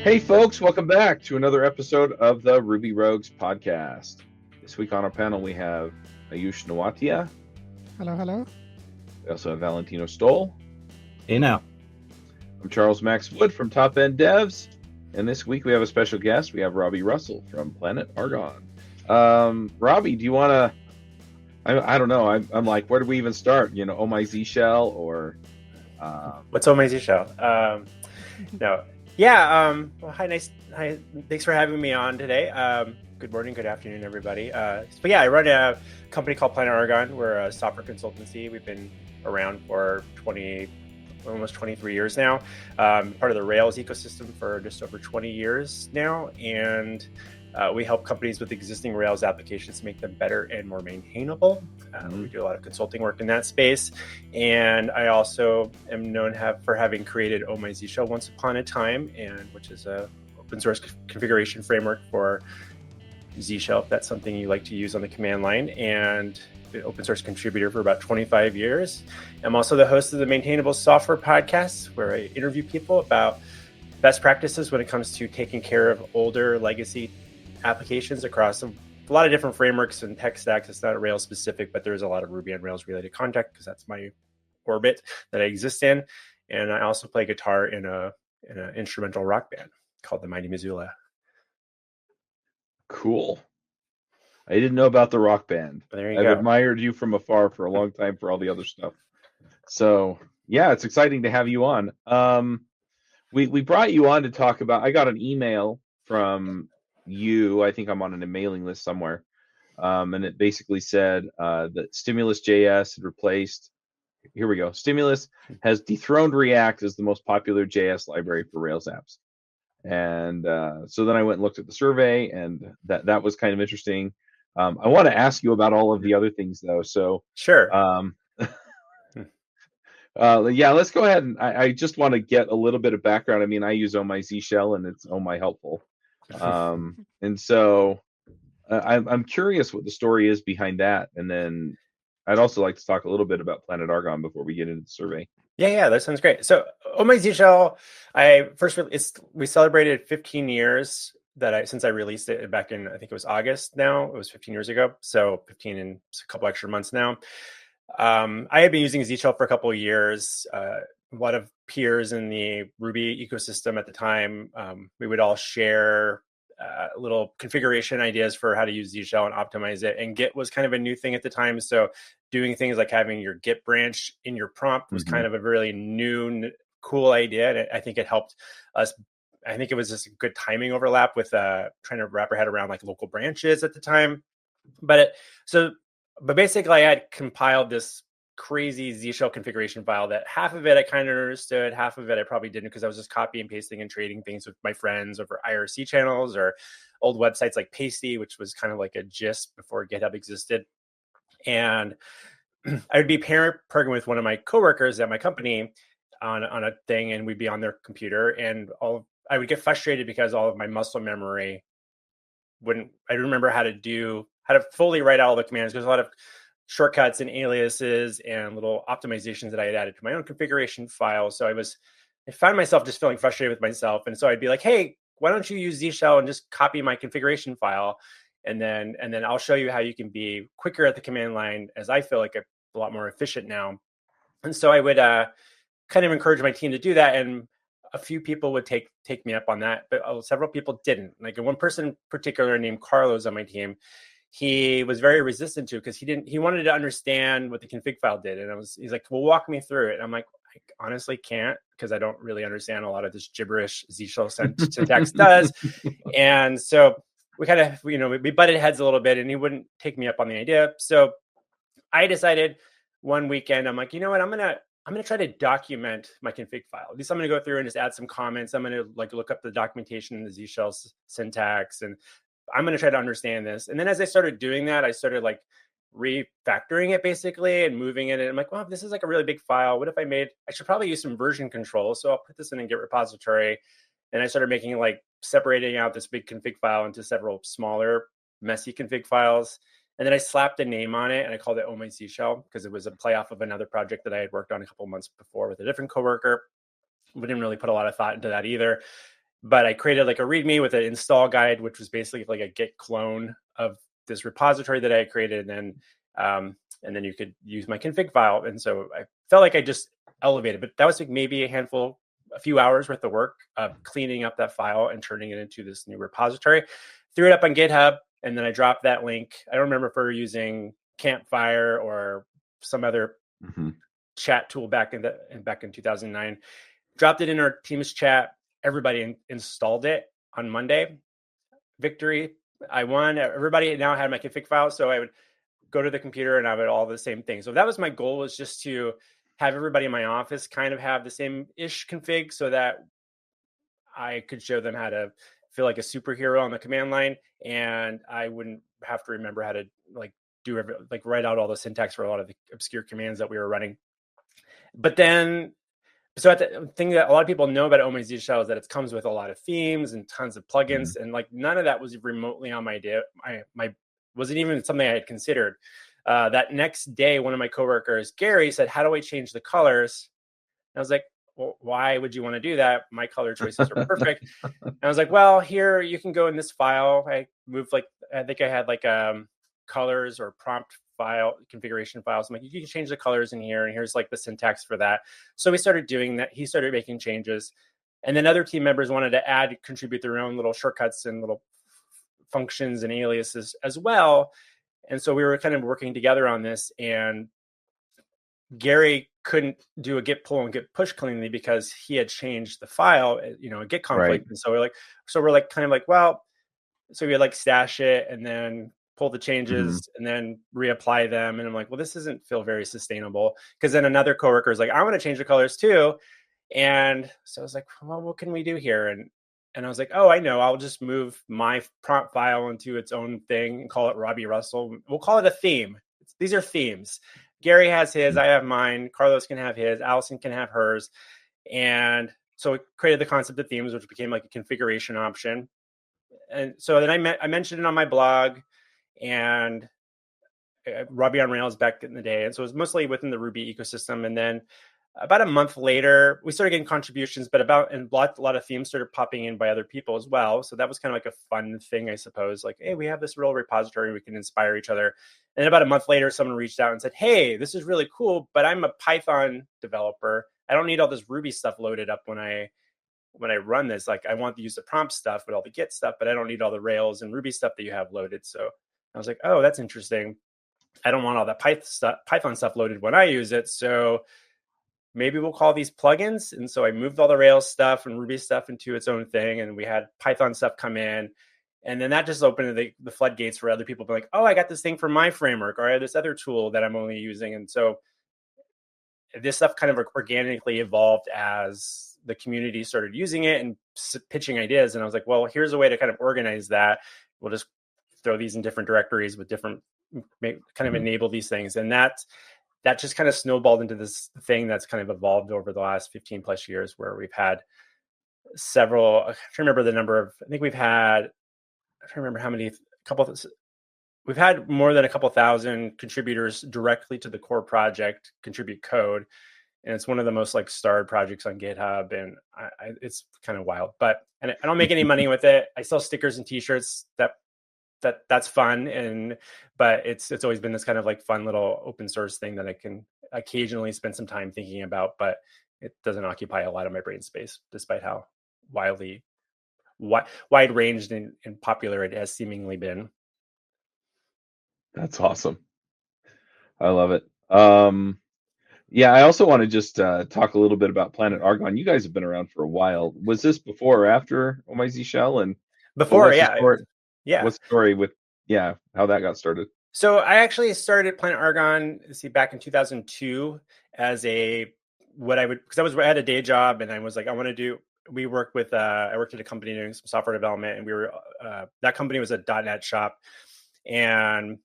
Hey, folks, welcome back to another episode of the Ruby Rogues podcast. This week on our panel, we have Ayush Nawatia. Hello, hello. We also have Valentino Stoll. Hey now. I'm Charles Max Wood from Top End Devs. And this week we have a special guest. We have Robbie Russell from Planet Argon. Robbie, do you want to... I don't know. I'm like, where do we even start? You know, Oh My Z Shell or... What's Oh My Z Shell? No. Yeah. Well, hi. Thanks for having me on today. Good morning, good afternoon, everybody. But yeah, I run a company called Planet Argon. We're a software consultancy. We've been around for almost 23 years now. Part of the Rails ecosystem for just over 20 years now. And we help companies with existing Rails applications to make them better and more maintainable. We do a lot of consulting work in that space. And I also am known for having created Oh My Z Shell once upon a time, which is a open source configuration framework for Z Shell, if that's something you like to use on the command line, and an open source contributor for about 25 years. I'm also the host of the Maintainable Software podcast, where I interview people about best practices when it comes to taking care of older legacy applications across a lot of different frameworks and tech stacks. It's not Rails specific, but there's a lot of Ruby on Rails related content because that's my orbit that I exist in. And I also play guitar in an instrumental rock band called the Mighty Missoula. Cool. I didn't know about the rock band. There you I've go. admired you from afar for a long time for all the other stuff. So, yeah, it's exciting to have you on. We brought you on to talk about... I got an email from you. I think I'm on a mailing list somewhere. And it basically said that Stimulus.js had replaced... Here we go. Stimulus has dethroned React as the most popular JS library for Rails apps. And so then I went and looked at the survey, and that was kind of interesting. I want to ask you about all of the other things, though. So Sure. Yeah, let's go ahead. And I just want to get a little bit of background. I mean, I use Oh My Z Shell, and it's Oh My helpful. And so I'm curious what the story is behind that. And then I'd also like to talk a little bit about Planet Argon before we get into the survey. Yeah, that sounds great. So, Oh My Z Shell, we celebrated 15 years since I released it back in, I think it was August now. It was 15 years ago. So 15 and a couple extra months now. I had been using Z Shell for a couple of years. A lot of peers in the Ruby ecosystem at the time, we would all share little configuration ideas for how to use Z Shell and optimize it. And Git was kind of a new thing at the time. So doing things like having your Git branch in your prompt was kind of a really new, cool idea. And I think it helped us. I think it was just a good timing overlap with trying to wrap our head around like local branches at the time. But basically I had compiled this crazy Z Shell configuration file that half of it I kind of understood, half of it I probably didn't, because I was just copying and pasting and trading things with my friends over IRC channels or old websites like Pasty, which was kind of like a gist before GitHub existed. And I would be pair programming with one of my coworkers at my company on a thing, and we'd be on their computer, and I would get frustrated because all of my muscle memory I didn't remember how to fully write out all the commands. There's a lot of shortcuts and aliases and little optimizations that I had added to my own configuration file. So I found myself just feeling frustrated with myself. And so I'd be like, hey, why don't you use Z Shell and just copy my configuration file? And then I'll show you how you can be quicker at the command line, as I feel like a lot more efficient now. And so I would kind of encourage my team to do that. And a few people would take me up on that, but several people didn't. Like one person in particular named Carlos on my team, he was very resistant to, because he wanted to understand what the config file did. And he's like, well, walk me through it. And I'm like, I honestly can't, because I don't really understand a lot of this gibberish Z Shell syntax does. And so we kind of, we butted heads a little bit, and he wouldn't take me up on the idea. So I decided one weekend, I'm like, you know what, I'm going to try to document my config file. At least I'm going to go through and just add some comments. I'm going to look up the documentation in the Z Shell syntax, and I'm going to try to understand this. And then as I started doing that, I started refactoring it basically and moving it. And I'm like, well, this is like a really big file. What if I should probably use some version control. So I'll put this in a Git repository. And I started separating out this big config file into several smaller, messy config files. And then I slapped a name on it, and I called it Oh My Z Shell, because it was a play off of another project that I had worked on a couple months before with a different coworker. We didn't really put a lot of thought into that either. but I created like a README with an install guide, which was basically like a Git clone of this repository that I had created. And then you could use my config file. And so I felt like I just elevated, but that was like maybe a few hours worth of work of cleaning up that file and turning it into this new repository. Threw it up on GitHub, and then I dropped that link. I don't remember if we were using Campfire or some other chat tool back in 2009. Dropped it in our Teams chat. Everybody installed it on Monday. Victory. I won. Everybody now had my config file, so I would go to the computer and I would all the same thing. So that was my goal, was just to have everybody in my office kind of have the same ish config, so that I could show them how to feel like a superhero on the command line, and I wouldn't have to remember how to write out all the syntax for a lot of the obscure commands that we were running. But then, so the thing that a lot of people know about OMZ Shell is that it comes with a lot of themes and tons of plugins, and like none of that was remotely on my idea. My wasn't even something I had considered. That next day, one of my coworkers, Gary, said, "How do I change the colors?" And I was like, "Well, why would you want to do that? My color choices are perfect." And I was like, "Well, here you can go in this file." I moved I think I had colors or prompt file configuration files. I'm like, you can change the colors in here, and here's like the syntax for that. So we started doing that. He started making changes, and then other team members wanted to contribute their own little shortcuts and little functions and aliases as well. And so we were kind of working together on this, and Gary couldn't do a git pull and git push cleanly because he had changed the file, a git conflict. Right. And so we're kind of like, well, so we would stash it and then pull the changes and then reapply them. And I'm like, well, this doesn't feel very sustainable. Because then another coworker is like, I want to change the colors too. And so I was like, well, what can we do here? And I was like, oh, I know. I'll just move my prompt file into its own thing and call it Robbie Russell. We'll call it a theme. These are themes. Gary has his, I have mine. Carlos can have his. Allison can have hers. And so it created the concept of themes, which became like a configuration option. And so then I mentioned it on my blog, and Ruby on Rails back in the day. And so it was mostly within the Ruby ecosystem. And then about a month later, we started getting contributions, but a lot of themes started popping in by other people as well. So that was kind of like a fun thing, I suppose. Like, hey, we have this real repository, we can inspire each other. And about a month later, someone reached out and said, hey, this is really cool, but I'm a Python developer. I don't need all this Ruby stuff loaded up when I run this. Like, I want to use the prompt stuff with all the Git stuff, but I don't need all the Rails and Ruby stuff that you have loaded. So I was like, oh, that's interesting. I don't want all that Python stuff loaded when I use it. So maybe we'll call these plugins. And so I moved all the Rails stuff and Ruby stuff into its own thing. And we had Python stuff come in. And then that just opened the floodgates for other people to be like, oh, I got this thing for my framework, or I have this other tool that I'm only using. And so this stuff kind of organically evolved as the community started using it and pitching ideas. And I was like, well, here's a way to kind of organize that. We'll just throw these in different directories with different, kind of enable these things. And that just kind of snowballed into this thing that's kind of evolved over the last 15 plus years, where we've had several, I can't remember the number of, I think we've had, I don't remember how many, we've had more than a couple thousand contributors directly to the core project contribute code. And it's one of the most starred projects on GitHub. And it's kind of wild, and I don't make any money with it. I sell stickers and t-shirts that's fun. But it's always been this kind of fun little open source thing that I can occasionally spend some time thinking about, but it doesn't occupy a lot of my brain space, despite how wide ranged and popular it has seemingly been. That's awesome. I love it. Yeah, I also want to just talk a little bit about Planet Argon. You guys have been around for a while. Was this before or after OMZ Shell? And before, yeah. What's the story with how that got started? So I actually started Planet Argon, back in 2002 as I had a day job, and I was like, we worked with, I worked at a company doing some software development, and that company was a .NET shop. And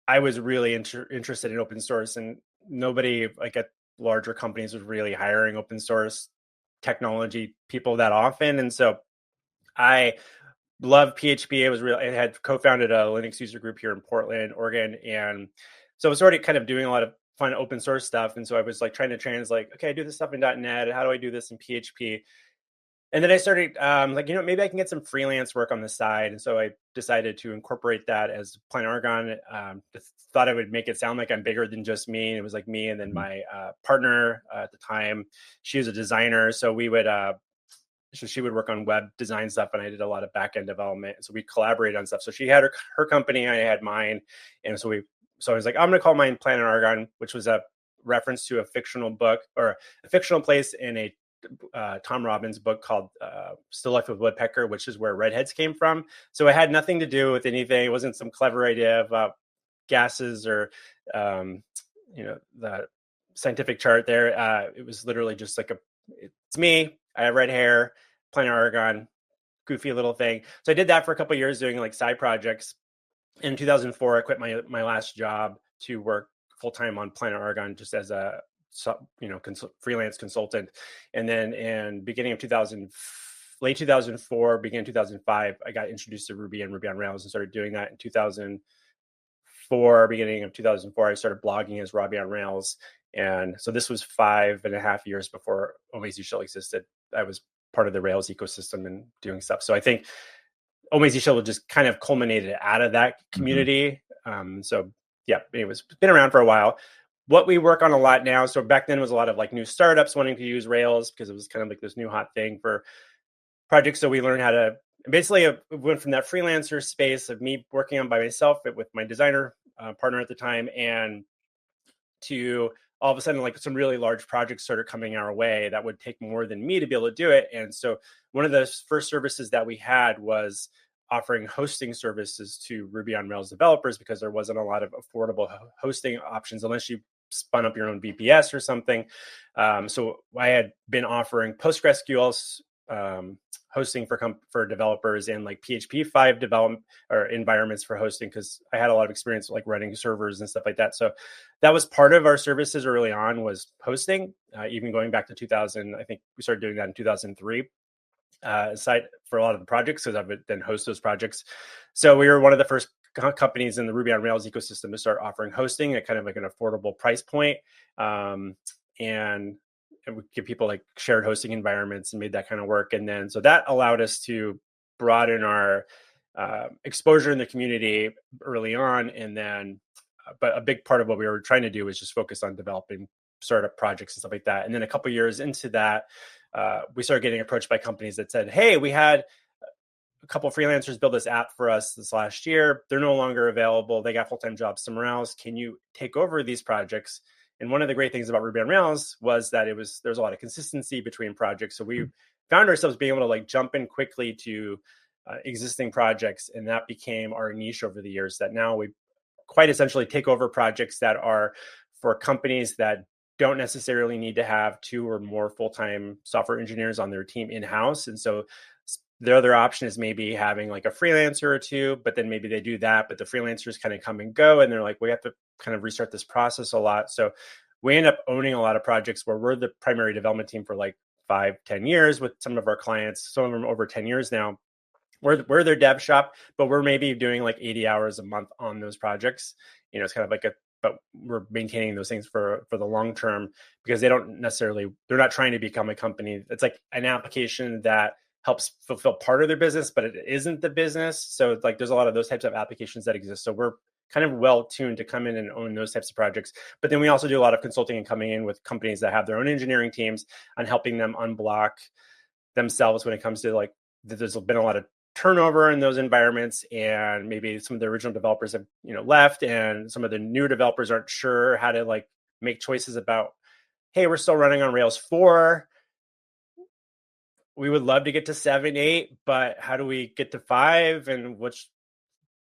I was really interested in open source, and nobody at larger companies was really hiring open source technology people that often. And so I loved PHP. I had co-founded a Linux user group here in Portland, Oregon. And so I was already kind of doing a lot of fun open source stuff. And so I was trying to translate, okay, I do this stuff in .NET. How do I do this in PHP? And then I started like, maybe I can get some freelance work on the side. And so I decided to incorporate that as Planet Argon. Thought I would make it sound like I'm bigger than just me. It was like me and then my partner at the time. She was a designer, so we would so she would work on web design stuff, and I did a lot of back end development. So we collaborated on stuff. So she had her company, I had mine, and so I was like, I'm going to call mine Planet Argon, which was a reference to a fictional book or a fictional place in a Tom Robbins book called Still Life with Woodpecker, which is where redheads came from. So it had nothing to do with anything. It wasn't some clever idea about gases or the scientific chart there. It was literally just like it's me. I have red hair, Planet Argon, goofy little thing. So I did that for a couple of years doing like side projects. In 2004, I quit my last job to work full time on Planet Argon just as a freelance consultant. And then in beginning of late 2004, beginning 2005, I got introduced to Ruby and Ruby on Rails and started doing that in 2004. Beginning of 2004, I started blogging as Robbie on Rails. And so this was 5.5 years before OMAZ Shell existed. I was part of the Rails ecosystem and doing stuff. So I think OMAZ Shell just kind of culminated out of that community. So yeah, anyways, it's been around for a while. What we work on a lot now, so back then was a lot of like new startups wanting to use Rails because it was kind of like this new hot thing for projects. So we learned how to basically went from that freelancer space of me working on by myself with my designer partner at the time, and to all of a sudden like some really large projects started coming our way that would take more than me to be able to do it. And so one of the first services that we had was offering hosting services to Ruby on Rails developers, because there wasn't a lot of affordable hosting options unless you spun up your own VPS or something. So I had been offering PostgreSQL hosting for developers and like PHP 5 development or environments for hosting, because I had a lot of experience like running servers and stuff like that. So that was part of our services early on, was hosting, even going back to 2000. I think we started doing that in 2003. Aside for a lot of the projects, because I would then host those projects. So we were one of the first companies in the Ruby on Rails ecosystem to start offering hosting at kind of like an affordable price point. And we give people like shared hosting environments and made that kind of work. And then, so that allowed us to broaden our exposure in the community early on. And then, but a big part of what we were trying to do was just focus on developing startup projects and stuff like that. And then a couple of years into that, we started getting approached by companies that said, hey, we had a couple of freelancers build this app for us this last year. They're no longer available. They got full-time jobs somewhere else. Can you take over these projects? And one of the great things about Ruby on Rails was that there's a lot of consistency between projects. So we found ourselves being able to like jump in quickly to existing projects. And that became our niche over the years, that now we quite essentially take over projects that are for companies that don't necessarily need to have 2 or more full-time software engineers on their team in-house. And so the other option is maybe having like a freelancer or two, but then maybe they do that, but the freelancers kind of come and go, and they're like, we have to kind of restart this process a lot. So we end up owning a lot of projects where we're the primary development team for like 5-10 years with some of our clients, some of them over 10 years now. We're their dev shop, but we're maybe doing like 80 hours a month on those projects. It's kind of like but we're maintaining those things for the long term, because they're not trying to become a company. It's like an application that helps fulfill part of their business, but it isn't the business. So it's like there's a lot of those types of applications that exist. So we're kind of well tuned to come in and own those types of projects. But then we also do a lot of consulting and coming in with companies that have their own engineering teams and helping them unblock themselves when it comes to like, there's been a lot of turnover in those environments, and maybe some of the original developers have left, and some of the new developers aren't sure how to like make choices about, hey, we're still running on Rails 4. We would love to get to 7, 8, but how do we get to 5? And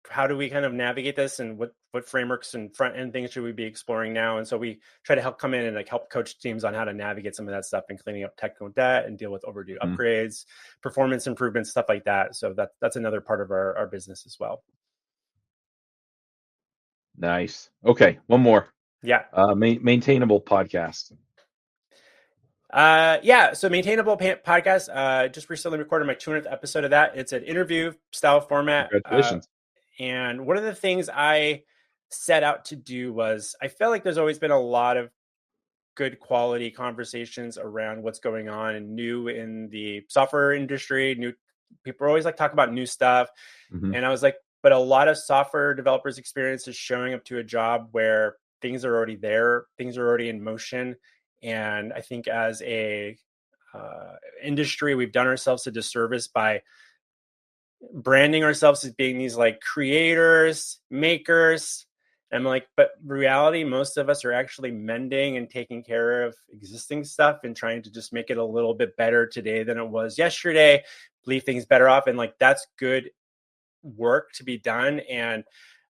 how do we kind of navigate this? And what frameworks and front end things should we be exploring now? And so we try to help come in and like help coach teams on how to navigate some of that stuff and cleaning up technical debt and deal with overdue upgrades, performance improvements, stuff like that. So that's another part of our business as well. Nice. Okay, one more. Yeah. Maintainable podcast. So Maintainable podcast, just recently recorded my 200th episode of that. It's an interview style format. Congratulations. And one of the things I set out to do was, I felt like there's always been a lot of good quality conversations around what's going on and new in the software industry. New people always like talk about new stuff. Mm-hmm. And I was like, but a lot of software developers experience is showing up to a job where things are already there, things are already in motion. And I think as a industry, we've done ourselves a disservice by branding ourselves as being these like creators, makers. And I'm like, but reality, most of us are actually mending and taking care of existing stuff and trying to just make it a little bit better today than it was yesterday, leave things better off. And like, that's good work to be done. And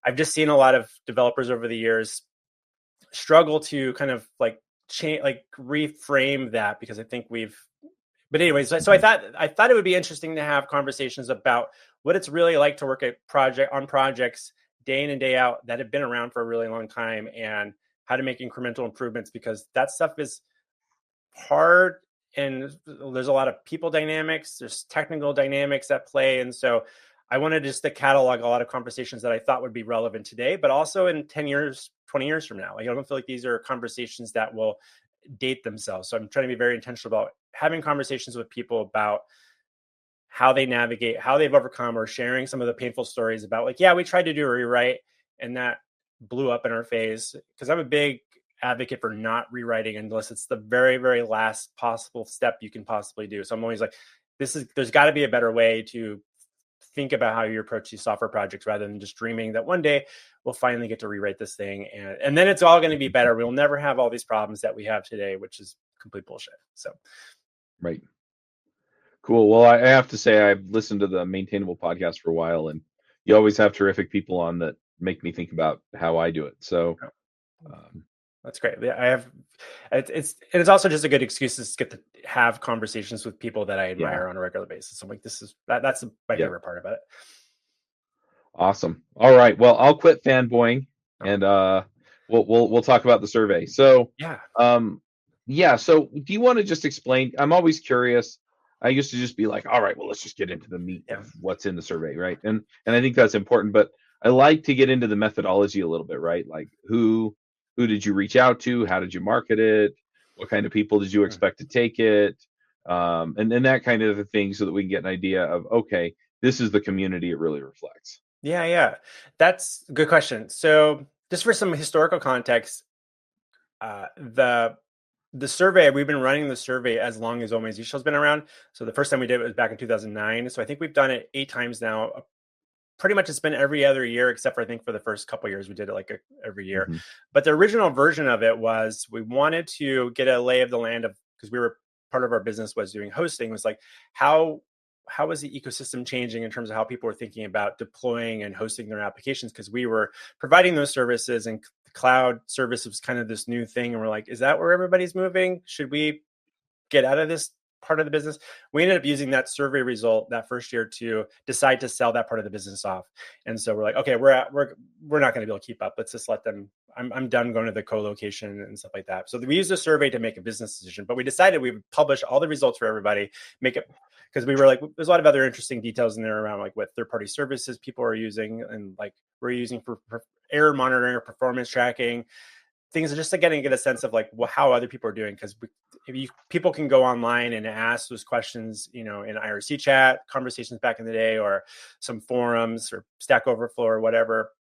I've just seen a lot of developers over the years struggle to kind of like change, like reframe that, because I think but anyways, so I thought it would be interesting to have conversations about what it's really like to work on projects day in and day out that have been around for a really long time, and how to make incremental improvements, because that stuff is hard, and there's a lot of people dynamics, there's technical dynamics at play. And so I wanted just to catalog a lot of conversations that I thought would be relevant today, but also in 10 years, 20 years from now. Like, I don't feel like these are conversations that will date themselves. So I'm trying to be very intentional about having conversations with people about how they navigate, how they've overcome, or sharing some of the painful stories about like, yeah, we tried to do a rewrite and that blew up in our face. Because I'm a big advocate for not rewriting unless it's the very, very last possible step you can possibly do. So I'm always like, there's got to be a better way to think about how you approach these software projects, rather than just dreaming that one day we'll finally get to rewrite this thing and then it's all going to be better. We'll never have all these problems that we have today, which is complete bullshit. So, Right. Cool. Well, I have to say I've listened to the Maintainable podcast for a while, and you always have terrific people on that make me think about how I do it. So that's great. I have it's also just a good excuse to get to have conversations with people that I admire on a regular basis. I'm like, that's my favorite part about it. Awesome. All right. Well, I'll quit fanboying, and we'll talk about the survey. So So do you want to just explain? I'm always curious. I used to just be like, all right, well, let's just get into the meat of what's in the survey, right? And I think that's important, but I like to get into the methodology a little bit, right? Like who did you reach out to? How did you market it? What kind of people did you expect to take it? And then that kind of thing, so that we can get an idea of, okay, this is the community it really reflects. Yeah. That's a good question. So just for some historical context, the survey, we've been running the survey as long as Omezisha has been around. So the first time we did it was back in 2009. So I think we've done it 8 times now. Pretty much it's been every other year, except for I think for the first couple of years we did it like every year. Mm-hmm. But the original version of it was, we wanted to get a lay of the land of, because we were, part of our business was doing hosting, was like, how is the ecosystem changing in terms of how people were thinking about deploying and hosting their applications? Because we were providing those services, and the cloud service was kind of this new thing. And we're like, is that where everybody's moving? Should we get out of this part of the business? We ended up using that survey result that first year to decide to sell that part of the business off. And so we're like, okay, we're not going to be able to keep up. Let's just let them. I'm done going to the co-location and stuff like that. So we used a survey to make a business decision, but we decided we would publish all the results for everybody, make it, because we were like, there's a lot of other interesting details in there around like what third-party services people are using, and like we're using for error monitoring or performance tracking. Things are just to get a sense of like how other people are doing, because people can go online and ask those questions, in IRC chat conversations back in the day, or some forums or Stack Overflow or whatever.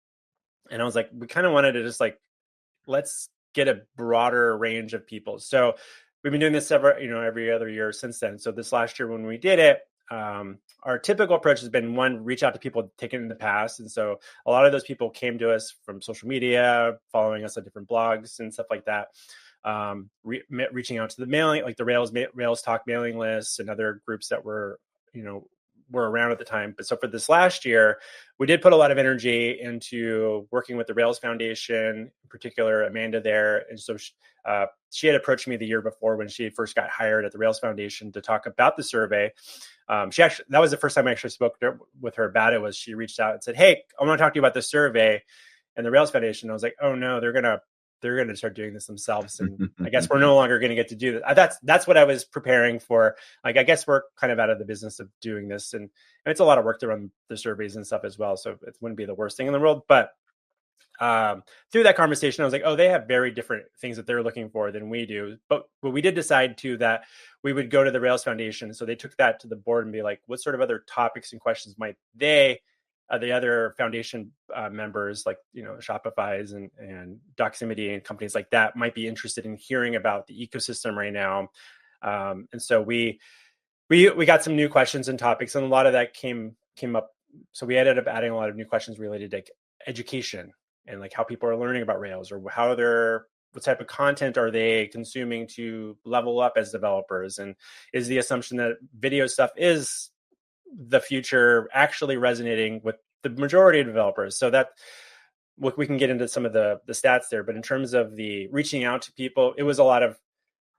And I was like, we kind of wanted to just like, let's get a broader range of people. So we've been doing this every other year since then. So this last year when we did it, our typical approach has been, one, reach out to people taken in the past. And so a lot of those people came to us from social media, following us on different blogs and stuff like that. Reaching out to the mailing, like the Rails Talk mailing lists and other groups that were around at the time. But so for this last year, we did put a lot of energy into working with the Rails Foundation, in particular, Amanda there. And so she had approached me the year before when she first got hired at the Rails Foundation to talk about the survey. That was the first time I actually spoke with her about it. Was she reached out and said, "Hey, I want to talk to you about the survey and the Rails Foundation." I was like, "Oh no, they're gonna start doing this themselves, and I guess we're no longer going to get to do that." That's what I was preparing for. Like, I guess we're kind of out of the business of doing this, and it's a lot of work to run the surveys and stuff as well. So it wouldn't be the worst thing in the world, but through that conversation, I was like, oh, they have very different things that they're looking for than we do. But we did decide too that we would go to the Rails Foundation. So they took that to the board and be like, what sort of other topics and questions might the other foundation members, like, Shopify's and Doximity and companies like that, might be interested in hearing about the ecosystem right now. And so we got some new questions and topics, and a lot of that came up. So we ended up adding a lot of new questions related to education and like how people are learning about Rails, or what type of content are they consuming to level up as developers, and is the assumption that video stuff is the future actually resonating with the majority of developers. So that we can get into some of the stats there, but in terms of the reaching out to people, it was a lot of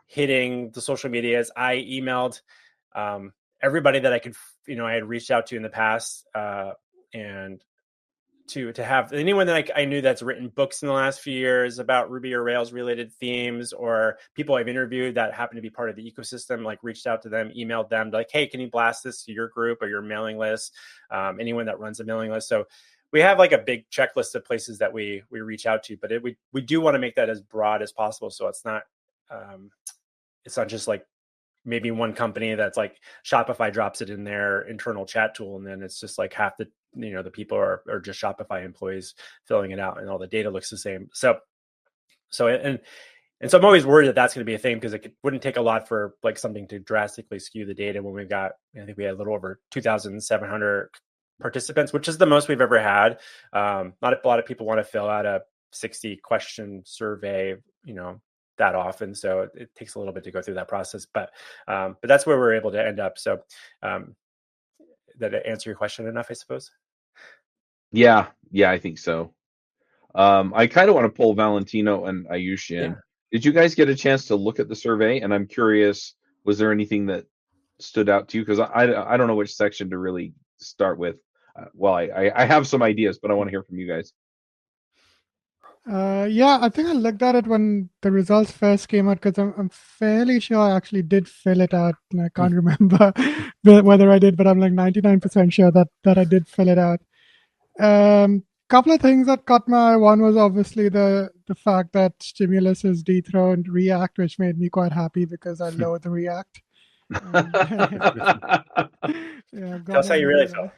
hitting the social medias. I emailed everybody that I could, I had reached out to in the past, and to have anyone that I knew that's written books in the last few years about Ruby or Rails related themes, or people I've interviewed that happen to be part of the ecosystem, like reached out to them, emailed them like, hey, can you blast this to your group or your mailing list? Anyone that runs a mailing list. So we have like a big checklist of places that we reach out to, but we do want to make that as broad as possible. So it's not just like maybe one company that's like Shopify drops it in their internal chat tool, and then it's just like half the the people are just Shopify employees filling it out, and all the data looks the same. So I'm always worried that that's going to be a thing, because it wouldn't take a lot for like something to drastically skew the data when we've got, I think we had a little over 2,700 participants, which is the most we've ever had. Not a lot of people want to fill out a 60 question survey, that often. So it takes a little bit to go through that process, but that's where we're able to end up. So that answer your question enough, I suppose? Yeah, I think so. I kind of want to pull Valentino and Ayush in. Yeah. Did you guys get a chance to look at the survey? And I'm curious, was there anything that stood out to you? Because I don't know which section to really start with. I have some ideas, but I want to hear from you guys. Yeah, I think I looked at it when the results first came out, because I'm fairly sure I actually did fill it out, and I can't remember whether I did, but I'm like 99% sure that I did fill it out. Couple of things that caught my eye. One was obviously the fact that Stimulus has dethroned React, which made me quite happy because I loathe React. Yeah, tell us how you really felt.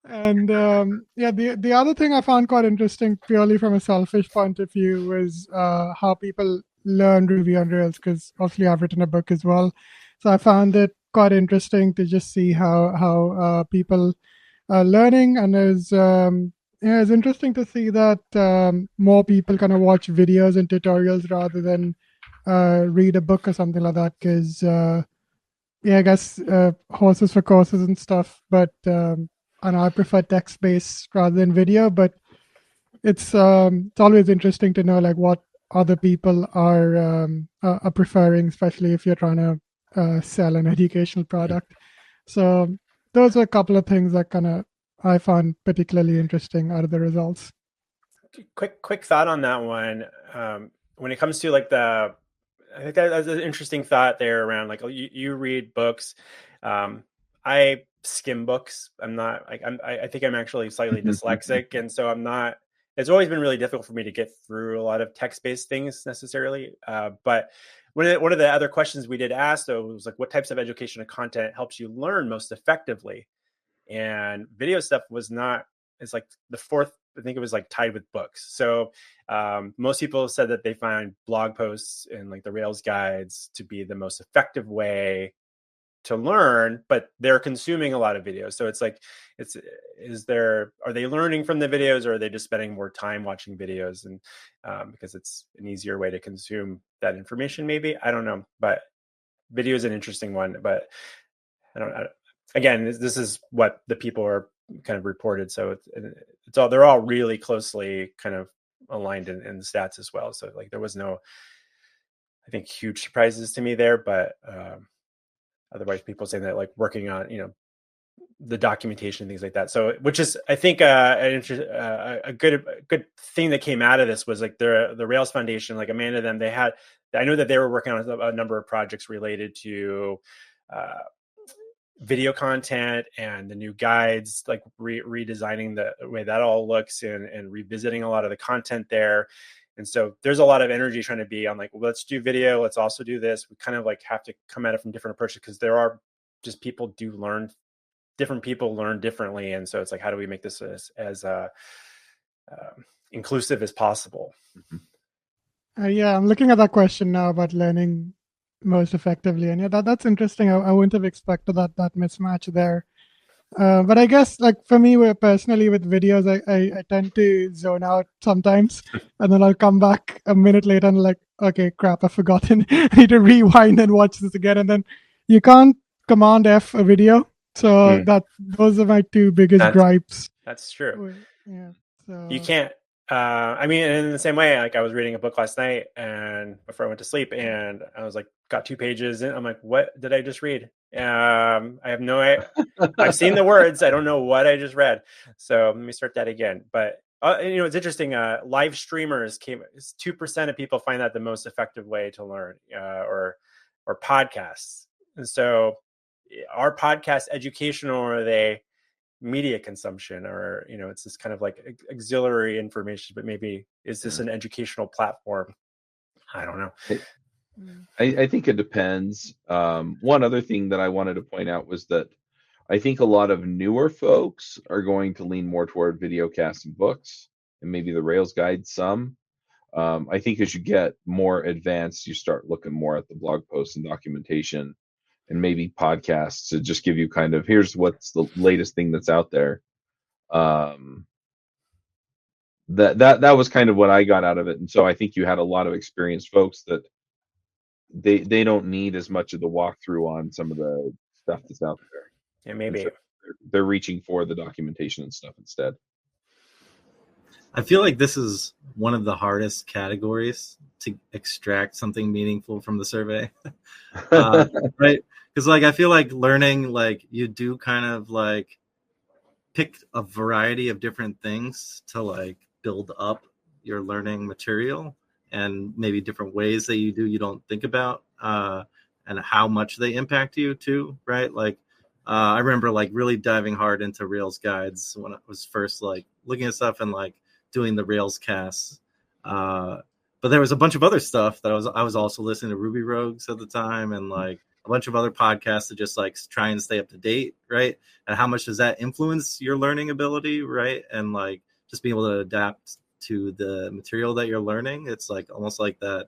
And the other thing I found quite interesting, purely from a selfish point of view, was how people learn Ruby on Rails, because obviously I've written a book as well. So I found it quite interesting to just see how people are learning, and it's interesting to see that more people kind of watch videos and tutorials rather than read a book or something like that, because I guess horses for courses and stuff, but and I prefer text-based rather than video, but it's always interesting to know like what other people are preferring, especially if you're trying to sell an educational product. So those are a couple of things that I found particularly interesting out of the results. Quick thought on that one. When it comes to like I think that's an interesting thought there around like you read books. I skim books. I'm not like I think I'm actually slightly dyslexic, and so I'm not. It's always been really difficult for me to get through a lot of text-based things necessarily. But one of the other questions we did ask though was like, what types of educational content helps you learn most effectively? And video stuff was not. It's like the fourth. I think it was like tied with books. So most people said that they find blog posts and like the Rails guides to be the most effective way to learn, but they're consuming a lot of videos. So it's like, are they learning from the videos, or are they just spending more time watching videos? And because it's an easier way to consume that information, maybe, I don't know, but video is an interesting one, but again, this is what the people are kind of reported. So they're all really closely kind of aligned in the stats as well. So like there was no, I think, huge surprises to me there, but otherwise people saying that like working on, the documentation and things like that. So, which is, I think, a good thing that came out of this was like the Rails Foundation, like Amanda, I know that they were working on a number of projects related to video content and the new guides, like redesigning the way that all looks and revisiting a lot of the content there. And so there's a lot of energy trying to be on like, well, let's do video. Let's also do this. We kind of like have to come at it from different approaches because there are just different people learn differently. And so it's like, how do we make this as inclusive as possible? Yeah, I'm looking at that question now about learning most effectively, and yeah, that's interesting. I wouldn't have expected that mismatch there. But I guess like for me, personally with videos, I tend to zone out sometimes, and then I'll come back a minute later and like, okay, crap, I've forgotten. I need to rewind and watch this again, and then you can't Command F a video. So those are my two biggest gripes. That's true. Yeah. So you can't. I mean, in the same way, like I was reading a book last night and before I went to sleep, and I was like, got 2 pages in. I'm like, what did I just read? I have no idea. I've seen the words. I don't know what I just read. So let me start that again. But it's interesting. Live streamers 2% of people find that the most effective way to learn, or podcasts. And so, are podcasts educational, or are they media consumption, or it's this kind of like auxiliary information, but maybe is this an educational platform? I don't know. I think it depends. One other thing that I wanted to point out was that I think a lot of newer folks are going to lean more toward video casts and books, and maybe the Rails guide some. I think as you get more advanced, you start looking more at the blog posts and documentation, and maybe podcasts to just give you kind of, here's what's the latest thing that's out there. That was kind of what I got out of it. And so I think you had a lot of experienced folks that they don't need as much of the walkthrough on some of the stuff that's out there. Yeah, maybe so they're reaching for the documentation and stuff instead. I feel like this is one of the hardest categories to extract something meaningful from the survey. Right? Because like I feel like learning, like you do kind of like pick a variety of different things to like build up your learning material, and maybe different ways that you don't think about, and how much they impact you too, right? Like I remember like really diving hard into Rails guides when I was first like looking at stuff and like doing the Rails casts. But there was a bunch of other stuff that I was also listening to Ruby Rogues at the time, and like a bunch of other podcasts to just like try and stay up to date, right? And how much does that influence your learning ability, right? And like just being able to adapt to the material that you're learning. It's like almost like that,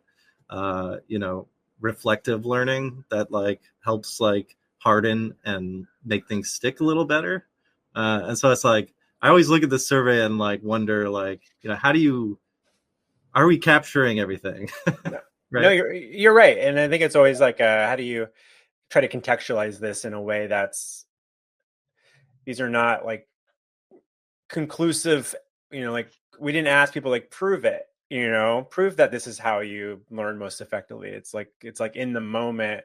reflective learning that like helps like harden and make things stick a little better. And so it's like I always look at the survey and like wonder like, are we capturing everything? Right? No, you're right. And I think it's always like, how do you try to contextualize this in a way these are not like conclusive, like we didn't ask people like prove it, prove that this is how you learn most effectively. It's like in the moment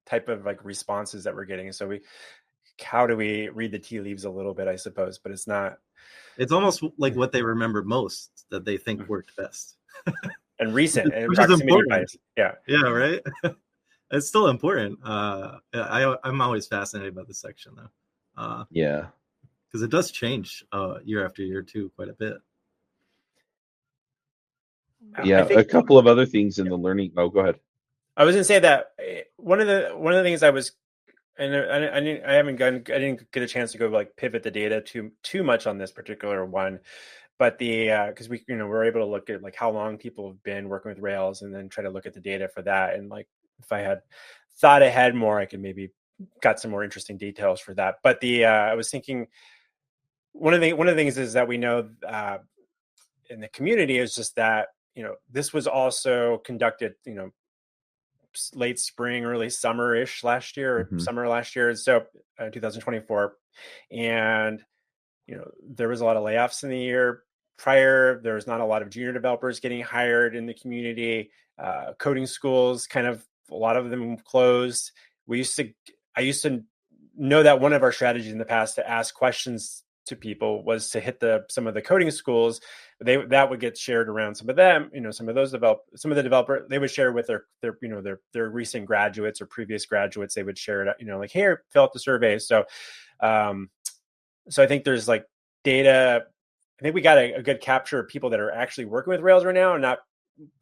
type of like responses that we're getting. So how do we read the tea leaves a little bit, I suppose, but it's almost like what they remember most that they think worked best. And recent and which is important. Bias. Yeah, right. It's still important. I'm always fascinated by this section though. Yeah, because it does change year after year too, quite a bit. Yeah, a couple of other things in the learning. Oh, go ahead. I was going to say that one of the things I was, and I didn't get a chance to go like pivot the data too much on this particular one, but because we we're able to look at like how long people have been working with Rails, and then try to look at the data for that. And like if I had thought ahead more, I could maybe got some more interesting details for that. But I was thinking one of the things is that we know in the community is just that this was also conducted late spring, early summer-ish last year, summer last year, so 2024, and there was a lot of layoffs in the year prior. There was not a lot of junior developers getting hired in the community. Coding schools, kind of a lot of them closed. I used to know that one of our strategies in the past to ask questions to people was to hit some of the coding schools. That would get shared around some of them, some of the developer, they would share with their recent graduates or previous graduates. They would share it, like, here, fill out the survey. So I think there's like data. I think we got a good capture of people that are actually working with Rails right now, and not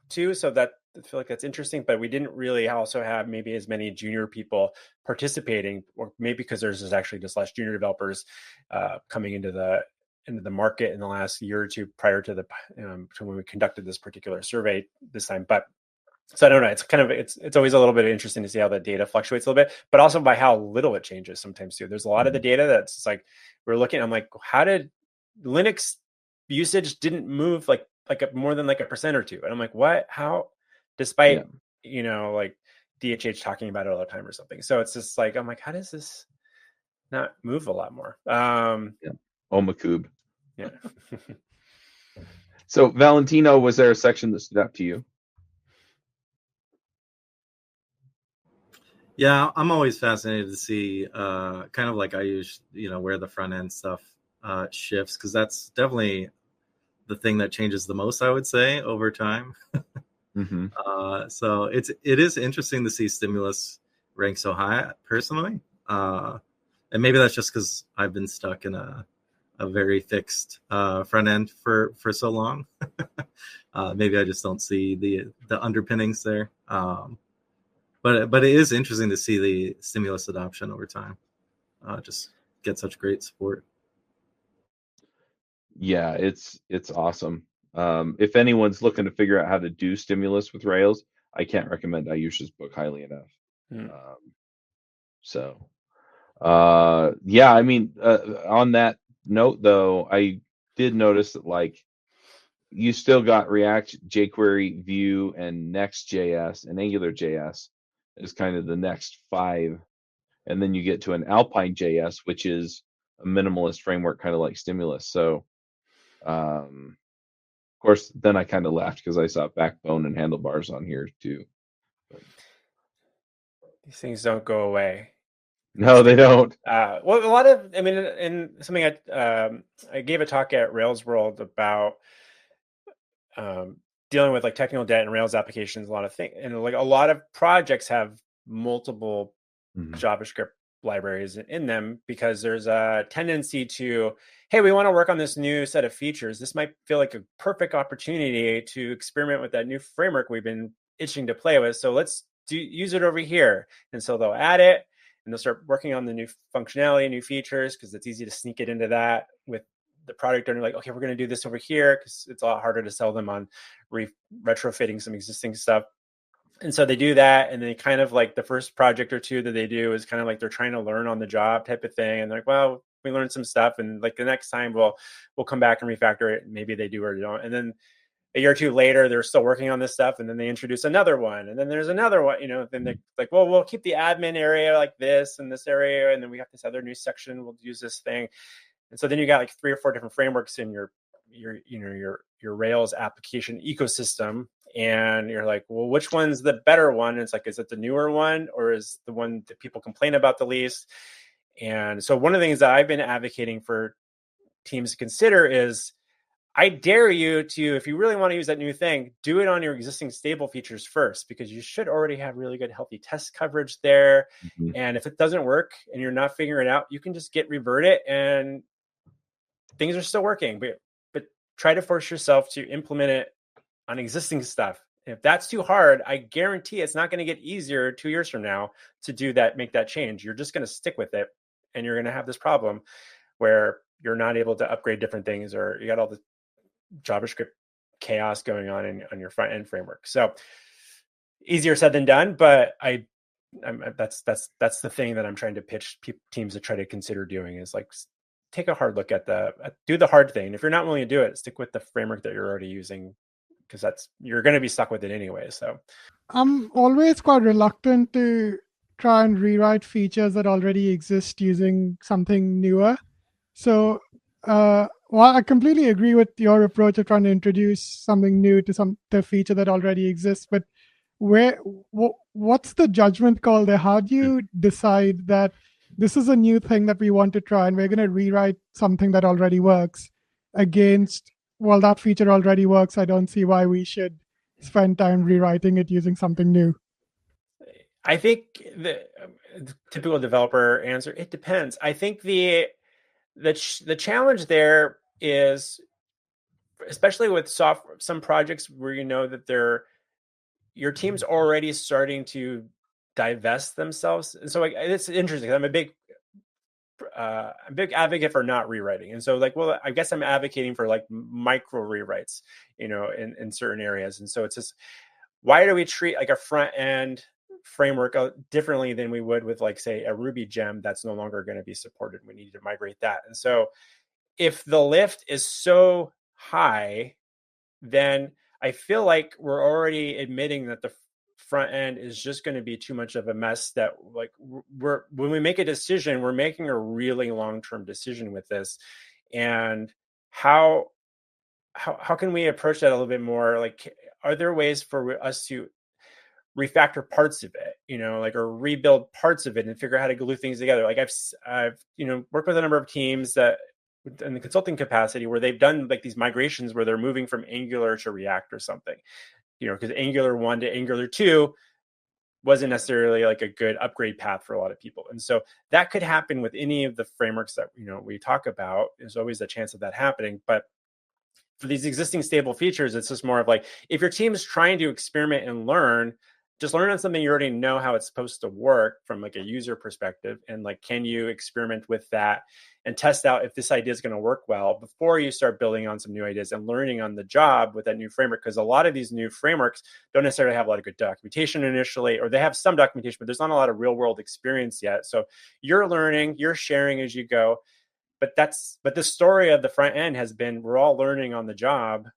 two. So that, I feel like that's interesting, but we didn't really also have maybe as many junior people participating, or maybe because there's actually just less junior developers coming into the market in the last year or two prior to to when we conducted this particular survey this time. But so I don't know. It's kind of it's always a little bit interesting to see how the data fluctuates a little bit, but also by how little it changes sometimes too. There's a lot of the data that's like we're looking. I'm like, how did Linux usage didn't move like more than like 1% or 2%? And I'm like, what? How? Despite like DHH talking about it all the time or something. So it's just like I'm like, how does this not move a lot more? Omakub. Yeah. So Valentino, was there a section that stood out to you? Yeah, I'm always fascinated to see kind of like Ayush, where the front end stuff shifts, because that's definitely the thing that changes the most, I would say, over time. Mm-hmm. So it is interesting to see stimulus rank so high personally. And maybe that's just because I've been stuck in a very fixed front end for so long. Maybe I just don't see the underpinnings there. But it is interesting to see the stimulus adoption over time. Just get such great support. Yeah, it's awesome. If anyone's looking to figure out how to do stimulus with Rails, I can't recommend Ayush's book highly enough. Yeah, I mean, on that note, though, I did notice that like you still got React, jQuery, Vue, and Next.js and AngularJS is kind of the next 5, and then you get to an Alpine.js, which is a minimalist framework, kind of like Stimulus. So, of course, then I kind of laughed because I saw Backbone and Handlebars on here too. But these things don't go away. No, they don't. Well, a lot of, I mean, in something I gave a talk at Rails World about dealing with like technical debt and Rails applications, a lot of things, and like a lot of projects have multiple JavaScript libraries in them because there's a tendency to, hey, we want to work on this new set of features. This might feel like a perfect opportunity to experiment with that new framework we've been itching to play with. So let's use it over here. And so they'll add it and they'll start working on the new functionality, new features, because it's easy to sneak it into that with the product owner. Like, okay, we're going to do this over here because it's a lot harder to sell them on retrofitting some existing stuff. And so they do that, and they kind of like the first project or two that they do is kind of like they're trying to learn on the job type of thing. And they're like, well, we learned some stuff, and like the next time we'll come back and refactor it. Maybe they do or they don't. And then a year or two later, they're still working on this stuff, and then they introduce another one, and then there's another one. Then they're like, well, we'll keep the admin area like this and this area, and then we got this other new section. We'll use this thing. And so then you got like 3 or 4 different frameworks in your Rails application ecosystem. And you're like, well, which one's the better one? And it's like, is it the newer one or is the one that people complain about the least? And so one of the things that I've been advocating for teams to consider is I dare you to, if you really want to use that new thing, do it on your existing stable features first, because you should already have really good, healthy test coverage there. And if it doesn't work and you're not figuring it out, you can just revert it and things are still working. But try to force yourself to implement it on existing stuff. And if that's too hard, I guarantee it's not going to get easier 2 years from now to do that, make that change. You're just going to stick with it, and you're going to have this problem where you're not able to upgrade different things, or you got all the JavaScript chaos going on your front end framework. So easier said than done, but that's the thing that I'm trying to pitch teams to try to consider doing is like take a hard look at do the hard thing. If you're not willing to do it, stick with the framework that you're already using, because you're going to be stuck with it anyway. So I'm always quite reluctant to try and rewrite features that already exist using something newer. So while I completely agree with your approach of trying to introduce something new to the feature that already exists, but what's the judgment call there? How do you decide that this is a new thing that we want to try, and we're going to rewrite something that already works against, well, that feature already works. I don't see why we should spend time rewriting it using something new. I think the typical developer answer, it depends. I think the challenge there is, especially with some projects where you know that your team's already starting to divest themselves. And so it's interesting. I'm a big advocate for not rewriting. And so well, I guess I'm advocating for like micro rewrites, in certain areas. And so it's just, why do we treat like a front end framework differently than we would with, like, say, a Ruby gem that's no longer going to be supported? We need to migrate that. And so if the lift is so high, then I feel like we're already admitting that the front end is just going to be too much of a mess, that like when we make a decision, we're making a really long-term decision with this. And how can we approach that a little bit more? Like, are there ways for us to refactor parts of it, or rebuild parts of it and figure out how to glue things together? Like I've worked with a number of teams that in the consulting capacity where they've done like these migrations where they're moving from Angular to React or something, because Angular 1 to Angular 2 wasn't necessarily like a good upgrade path for a lot of people. And so that could happen with any of the frameworks that, we talk about. There's always a chance of that happening. But for these existing stable features, it's just more of like, if your team is trying to experiment and learn, just learn on something you already know how it's supposed to work from like a user perspective. And like, can you experiment with that and test out if this idea is going to work well before you start building on some new ideas and learning on the job with that new framework? Because a lot of these new frameworks don't necessarily have a lot of good documentation initially, or they have some documentation, but there's not a lot of real world experience yet. So you're learning, you're sharing as you go. But the story of the front end has been, we're all learning on the job,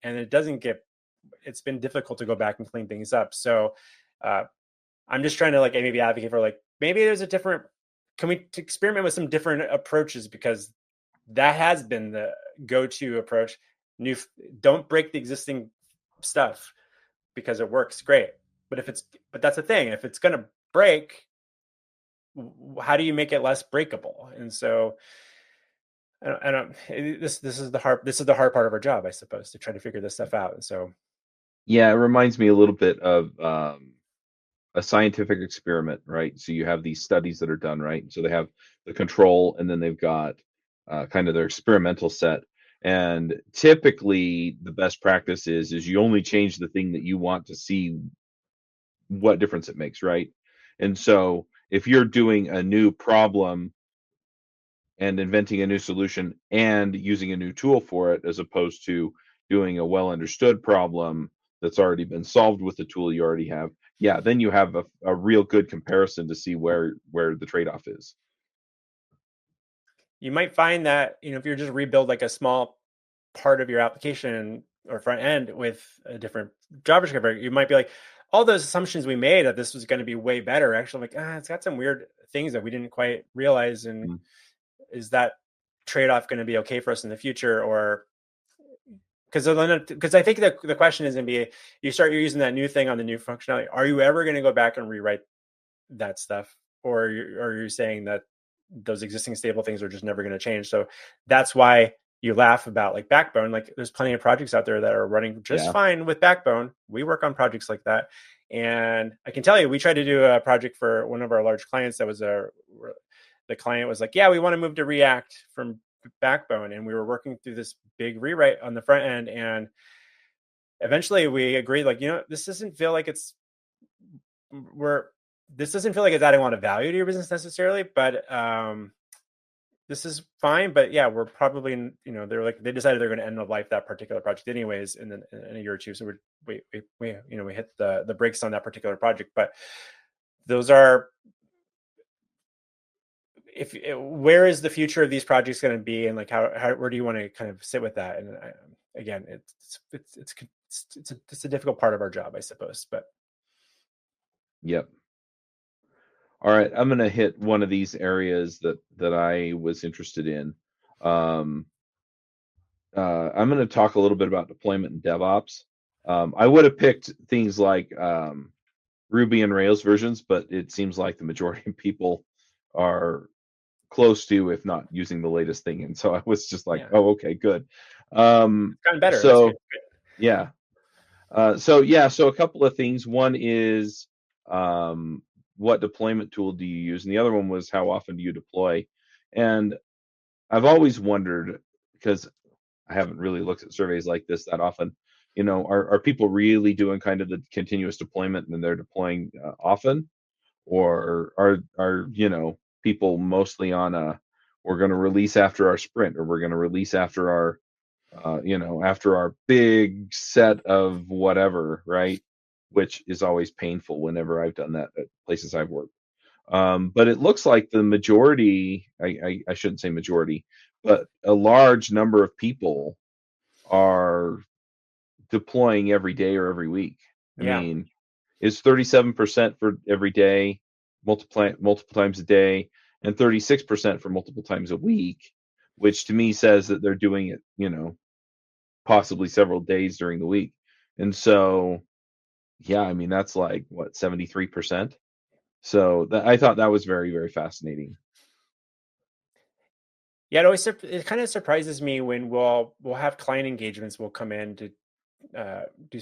and it's been difficult to go back and clean things up. So I'm just trying to like maybe advocate for like, maybe there's can we experiment with some different approaches, because that has been the go-to approach. Don't break the existing stuff because it works great. But that's the thing. If it's going to break, how do you make it less breakable? And so this is the hard part of our job, I suppose, to try to figure this stuff out. And so, yeah, it reminds me a little bit of a scientific experiment, right? So you have these studies that are done, right? So they have the control, and then they've got kind of their experimental set. And typically, the best practice is you only change the thing that you want to see what difference it makes, right? And so if you're doing a new problem and inventing a new solution and using a new tool for it, as opposed to doing a well understood problem that's already been solved with the tool you already have, yeah, then you have a real good comparison to see where the trade-off is. You might find that, if you're just rebuild like a small part of your application or front end with a different JavaScript, you might be like, all those assumptions we made that this was going to be way better, actually, like, it's got some weird things that we didn't quite realize. And is that trade-off going to be okay for us in the future? Or because I think the question is going to be, you're using that new thing on the new functionality. Are you ever going to go back and rewrite that stuff? Or are you saying that those existing stable things are just never going to change? So that's why you laugh about like Backbone. Like, there's plenty of projects out there that are running just fine with Backbone. We work on projects like that. And I can tell you, we tried to do a project for one of our large clients that was the client was like, yeah, we want to move to React from Backbone. And we were working through this big rewrite on the front end. And eventually we agreed, like, this doesn't feel like it's adding a lot of value to your business necessarily, but this is fine. But yeah, we're probably, they decided they're going to end of life that particular project anyways in a year or two. So we hit the brakes on that particular project. But those are, where is the future of these projects going to be, and like where do you want to kind of sit with that? And again, it's a difficult part of our job, I suppose. But yep. All right, I'm going to hit one of these areas that I was interested in. I'm going to talk a little bit about deployment and DevOps. I would have picked things like Ruby and Rails versions, but it seems like the majority of people are close to, if not using the latest thing. And so I was just like, Yeah. oh, okay, good. Gotten better. So That's good. yeah. So a couple of things. One is what deployment tool do you use? And the other one was how often do you deploy? And I've always wondered, because I haven't really looked at surveys like this that often, are people really doing kind of the continuous deployment and they're deploying often? Or are people mostly on we're going to release after our sprint, or we're going to release after our after our big set of whatever, right? Which is always painful whenever I've done that at places I've worked. But it looks like the majority, I shouldn't say majority, but a large number of people are deploying every day or every week. I mean, is 37% for every day, multiple times a day, and 36% for multiple times a week, which to me says that they're doing it, possibly several days during the week. And so, yeah, I mean, that's like what, 73%. So I thought that was very, very fascinating. Yeah, it kind of surprises me when we'll have client engagements. We'll come in to do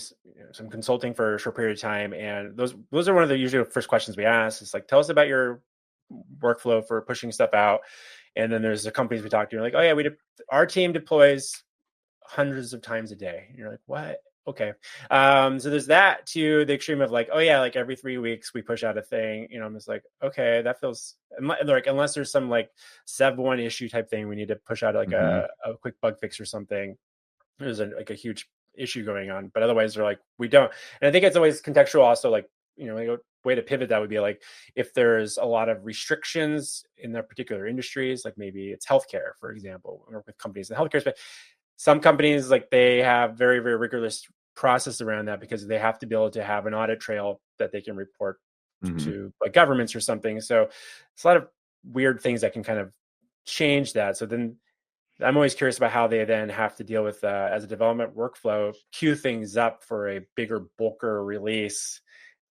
some consulting for a short period of time, and those are one of the usual first questions we ask. It's like, tell us about your workflow for pushing stuff out. And then there's the companies we talk to, like, oh yeah, our team deploys hundreds of times a day. And you're like, what? Okay. So there's that to the extreme of like, oh yeah, like every 3 weeks we push out a thing. I'm just like, okay, that feels like, unless there's some like Sev 1 issue type thing, we need to push out like a quick bug fix or something. There's like a huge issue going on, but otherwise they're like, we don't. And I think it's always contextual also, like, a way to pivot that would be like, if there's a lot of restrictions in their particular industries, like maybe it's healthcare, for example, or with companies in healthcare space. Some companies, like, they have very, very rigorous process around that because they have to be able to have an audit trail that they can report to like governments or something. So it's a lot of weird things that can kind of change that. So then I'm always curious about how they then have to deal with, as a development workflow, queue things up for a bigger, bulker release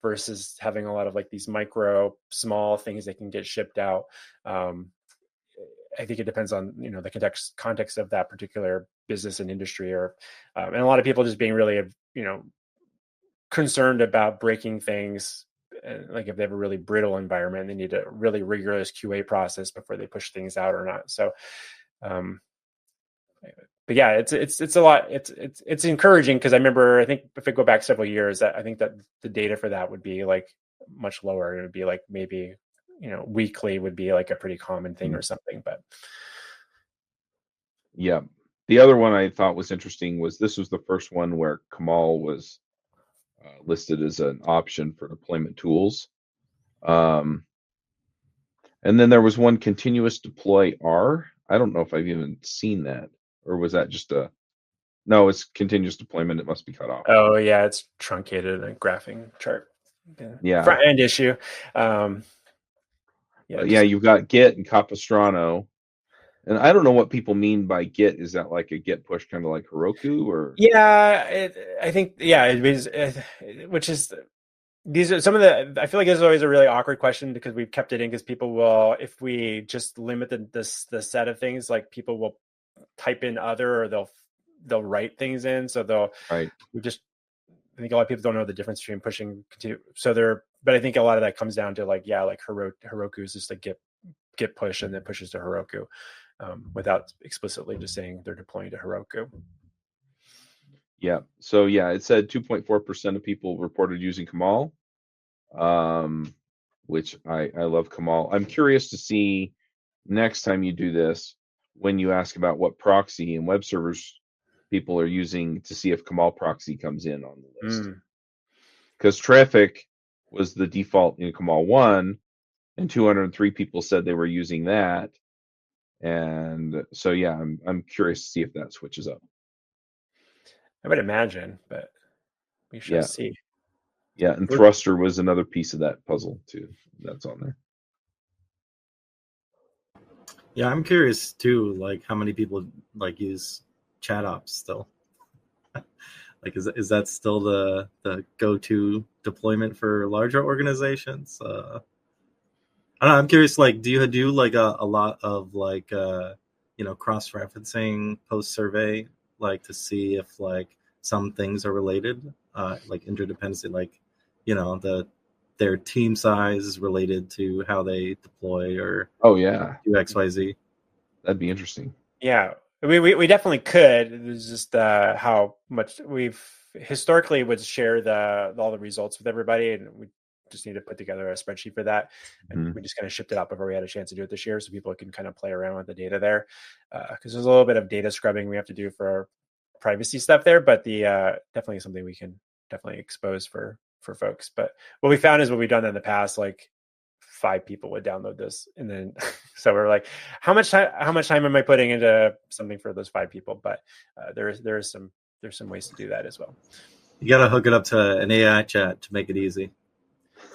versus having a lot of like these micro, small things that can get shipped out. I think it depends on, the context of that particular business and industry, and a lot of people just being really, concerned about breaking things. Like if they have a really brittle environment, they need a really rigorous QA process before they push things out or not. So, but yeah, it's a lot. It's encouraging because I think if I go back several years, I think that the data for that would be like much lower. It would be like maybe, weekly would be like a pretty common thing or something. But yeah, the other one I thought was interesting was this was the first one where Kamal was listed as an option for deployment tools. And then there was one continuous deploy R. I don't know if I've even seen that, or was that just no, it's continuous deployment. It must be cut off. Oh yeah, it's truncated, a graphing chart. Yeah. Front end issue. You've got Git and Capistrano. And I don't know what people mean by Git. Is that like a Git push, kind of like Heroku, or? Yeah, I think, it is, which is, these are some of the, I feel like this is always a really awkward question because we've kept it in because people will, if we just limit the set of things, like people will type in other, or they'll write things in. So I think a lot of people don't know the difference between pushing to, but I think a lot of that comes down to like Heroku is just a Git push and then pushes to Heroku, without explicitly just saying they're deploying to Heroku. Yeah. So it said 2.4% of people reported using Kamal, which I love Kamal. I'm curious to see next time you do this, when you ask about what proxy and web servers people are using, to see if Kamal proxy comes in on the list. Because traffic was the default in Kamal 1, and 203 people said they were using that. And so, I'm curious to see if that switches up. I would imagine, but we shall see. Yeah, and Thruster was another piece of that puzzle too. That's on there. Yeah, I'm curious too, like how many people like use chat ops still. Like, is that still the go-to deployment for larger organizations? I I don't know, I'm curious, like, do you do like a lot of like cross-referencing post-survey, like to see if like some things are related, like interdependency, like their team size is related to how they deploy or Oh yeah, do XYZ? that'd be interesting. Yeah, we definitely could. It's just how much we've historically would share all the results with everybody, and we just need to put together a spreadsheet for that. And we just kind of shipped it out before we had a chance to do it this year, so people can kind of play around with the data there. Because there's a little bit of data scrubbing we have to do for our privacy stuff there, but the definitely something we can definitely expose for folks. But what we found is what we've done in the past, like 5 people would download this, and then so we're like, how much time am I putting into something for those 5 people? But there's some ways to do that as well. You got to hook it up to an AI chat to make it easy.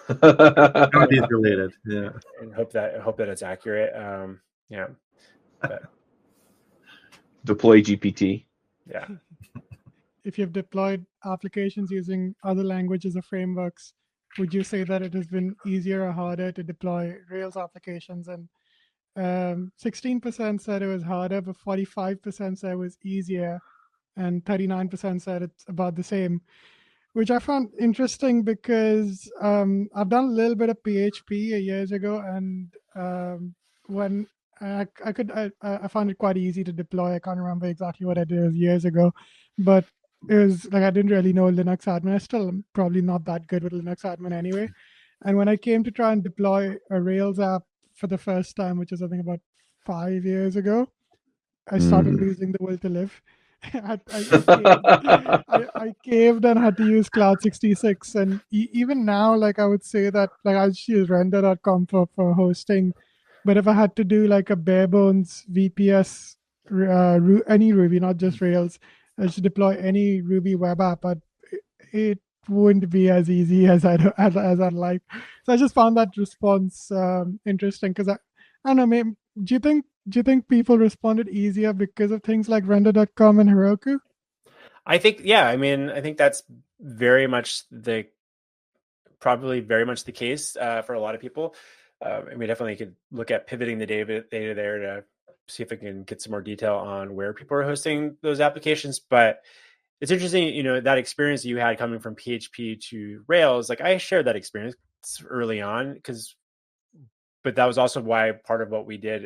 Everybody's related, yeah. And hope that it's accurate. Yeah. But, deploy GPT. Yeah. If you've deployed applications using other languages or frameworks, would you say that it has been easier or harder to deploy Rails applications? And 16% said it was harder, but 45% said it was easier, and 39% said it's about the same, which I found interesting because I've done a little bit of PHP years ago, and when I found it quite easy to deploy. I can't remember exactly what I did years ago, but it was like I didn't really know Linux admin. I still am probably not that good with Linux admin anyway. And when I came to try and deploy a Rails app for the first time, which is I think about 5 years ago, I started losing the will to live. I caved and had to use Cloud 66. And even now, like I would say that like I just use render.com for hosting. But if I had to do like a bare bones VPS, any Ruby, not just Rails, I should deploy any Ruby web app, but it wouldn't be as easy as I'd like. So I just found that response interesting because I don't know. Maybe, do you think people responded easier because of things like render.com and Heroku? I think, yeah. I mean, I think that's probably very much the case for a lot of people. And we definitely could look at pivoting the data there to see if we can get some more detail on where people are hosting those applications. But it's interesting, that experience that you had coming from PHP to Rails. Like I shared that experience early on but that was also why part of what we did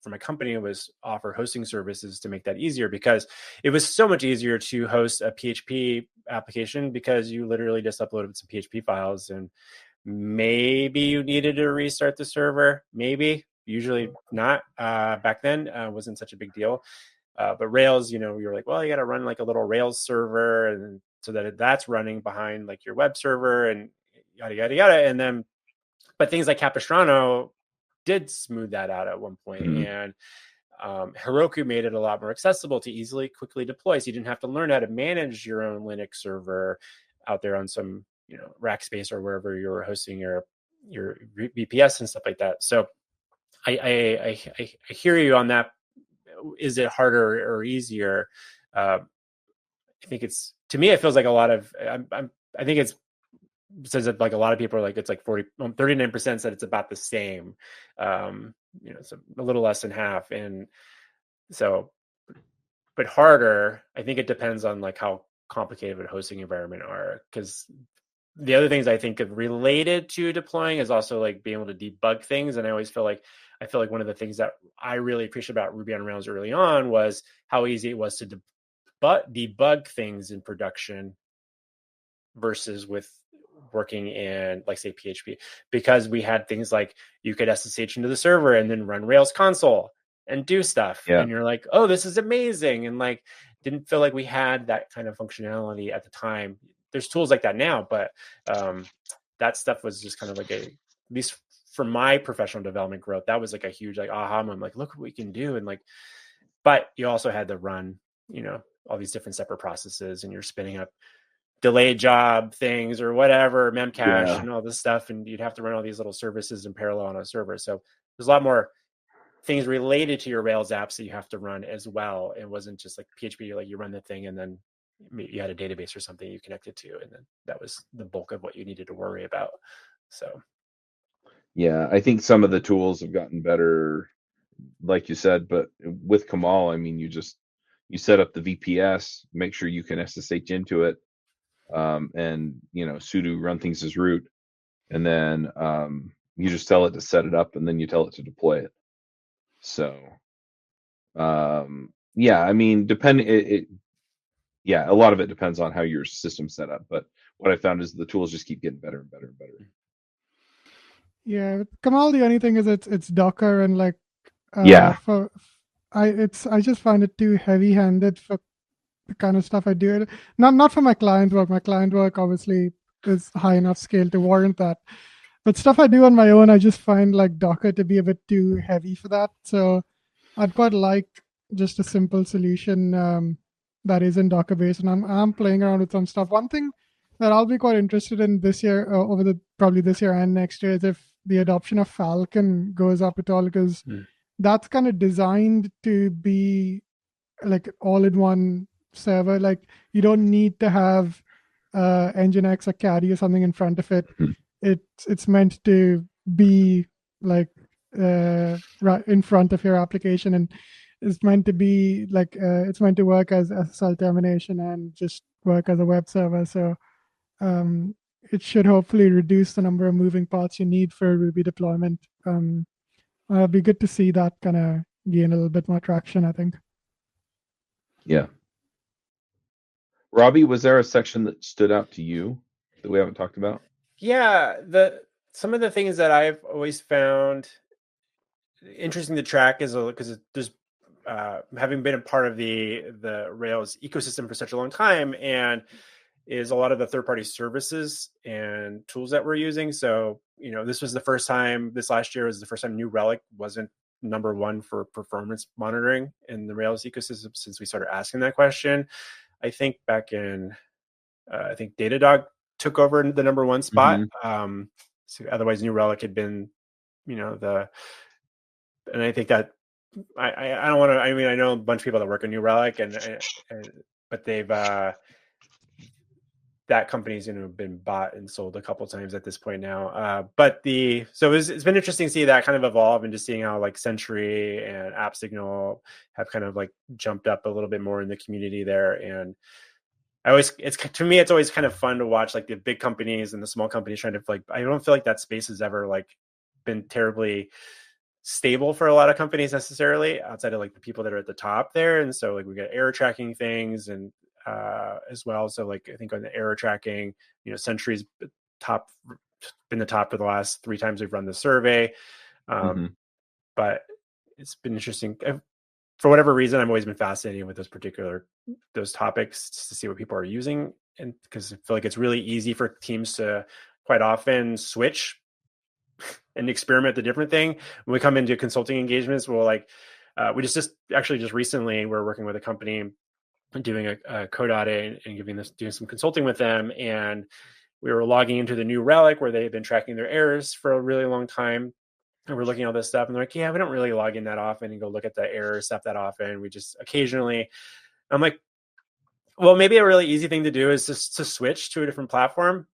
for my company was offer hosting services to make that easier, because it was so much easier to host a PHP application because you literally just uploaded some PHP files, and maybe you needed to restart the server. Maybe, usually not. Back then, wasn't such a big deal. But Rails, you were like, well, you got to run like a little Rails server, and so that's running behind like your web server and yada yada yada. And then, but things like Capistrano did smooth that out at one point. And Heroku made it a lot more accessible to quickly deploy. So you didn't have to learn how to manage your own Linux server out there on some, Rackspace or wherever you're hosting your VPS and stuff like that. So I hear you on that. Is it harder or easier? I think to me, it feels like a lot of, I think it says that like a lot of people are like, it's like 39% said it's about the same, so a little less than half. And so, but harder, I think it depends on like how complicated a hosting environment are. Because the other things I think of related to deploying is also like being able to debug things. And I always feel like one of the things that I really appreciate about Ruby on Rails early on was how easy it was to debug things in production versus with working in, like, say, PHP, because we had things like you could SSH into the server and then run Rails console and do stuff. Yeah. And you're like, oh, this is amazing. And like, didn't feel like we had that kind of functionality at the time. There's tools like that now, but that stuff was just kind of like at least for my professional development growth, that was like a huge like aha moment. I'm like, look what we can do. And like, but you also had to run, all these different separate processes, and you're spinning up delayed job things or whatever, memcache and all this stuff. And you'd have to run all these little services in parallel on a server. So there's a lot more things related to your Rails apps that you have to run as well. It wasn't just like PHP, like you run the thing and then you had a database or something you connected to, and then that was the bulk of what you needed to worry about. So Yeah, I think some of the tools have gotten better, like you said, but with Kamal, I mean, you set up the VPS, make sure you can SSH into it, and sudo run things as root, and then you just tell it to set it up, and then you tell it to deploy it. So, yeah, I mean, yeah, a lot of it depends on how your system's set up, but what I found is the tools just keep getting better and better and better. Yeah, Kamal, the only thing is it's Docker, and like Yeah. I just find it too heavy-handed for the kind of stuff I do. Not for my client work. My client work obviously is high enough scale to warrant that. But stuff I do on my own, I just find like Docker to be a bit too heavy for that. So I'd quite like just a simple solution that isn't Docker based. And I'm playing around with some stuff. One thing that I'll be quite interested in this year, probably this year and next year, is if the adoption of Falcon goes up at all, because that's kind of designed to be like all-in-one server. Like you don't need to have Nginx or Caddy or something in front of it. It's meant to be like right in front of your application, and it's meant to be like it's meant to work as SSL termination and just work as a web server. So it should hopefully reduce the number of moving parts you need for Ruby deployment. It'd be good to see that kind of gain a little bit more traction, I think. Yeah. Robbie, was there a section that stood out to you that we haven't talked about? Yeah, some of the things that I've always found interesting to track is because there's having been a part of the Rails ecosystem for such a long time, and is a lot of the third-party services and tools that we're using. So, this was the first time, this last year was the first time New Relic wasn't number one for performance monitoring in the Rails ecosystem since we started asking that question. I think back in, I think Datadog took over the number one spot. So otherwise New Relic had been, and I think that I don't want to, I mean, I know a bunch of people that work in New Relic but they've, that company's been bought and sold a couple times at this point now. So it's been interesting to see that kind of evolve, and just seeing how like Sentry and AppSignal have kind of like jumped up a little bit more in the community there. And to me, it's always kind of fun to watch like the big companies and the small companies trying to I don't feel like that space has ever like been terribly stable for a lot of companies necessarily, outside of like the people that are at the top there. And so like we got error tracking things and as well. So like I think on the error tracking, Sentry's been the top for the last 3 times we've run the survey. But it's been interesting. For whatever reason, I've always been fascinated with those topics, just to see what people are using. And because I feel like it's really easy for teams to quite often switch and experiment the different thing. When we come into consulting engagements, we just recently we're working with a company doing a code audit and doing some consulting with them. And we were logging into the New Relic where they had been tracking their errors for a really long time. And we're looking at all this stuff, and they're like, yeah, we don't really log in that often and go look at the error stuff that often. We just occasionally. I'm like, well, maybe a really easy thing to do is just to switch to a different platform,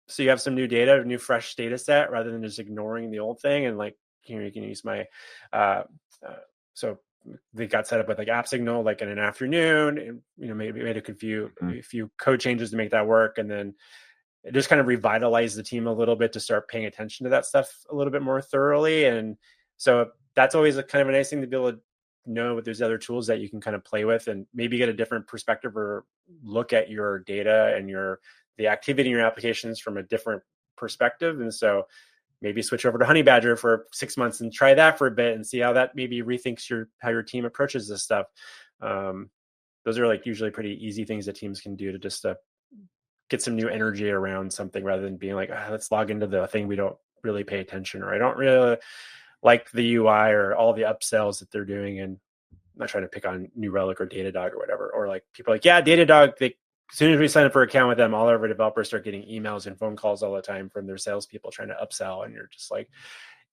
so you have some new data, a new fresh data set, rather than just ignoring the old thing. And like here, you can use my. So they got set up with like AppSignal like in an afternoon, and maybe made a few code changes to make that work, and then it just kind of revitalized the team a little bit to start paying attention to that stuff a little bit more thoroughly. And so that's always a kind of a nice thing to be able to know that there's other tools that you can kind of play with and maybe get a different perspective or look at your data and the activity in your applications from a different perspective. And so maybe switch over to Honey Badger for 6 months and try that for a bit and see how that maybe rethinks how your team approaches this stuff. Those are like usually pretty easy things that teams can do to just get some new energy around something, rather than being like, let's log into the thing we don't really pay attention, or I don't really like the UI or all the upsells that they're doing. And I'm not trying to pick on New Relic or Datadog or whatever, or like people are like, yeah, Datadog, as soon as we sign up for an account with them, all of our developers start getting emails and phone calls all the time from their salespeople trying to upsell. And you're just like,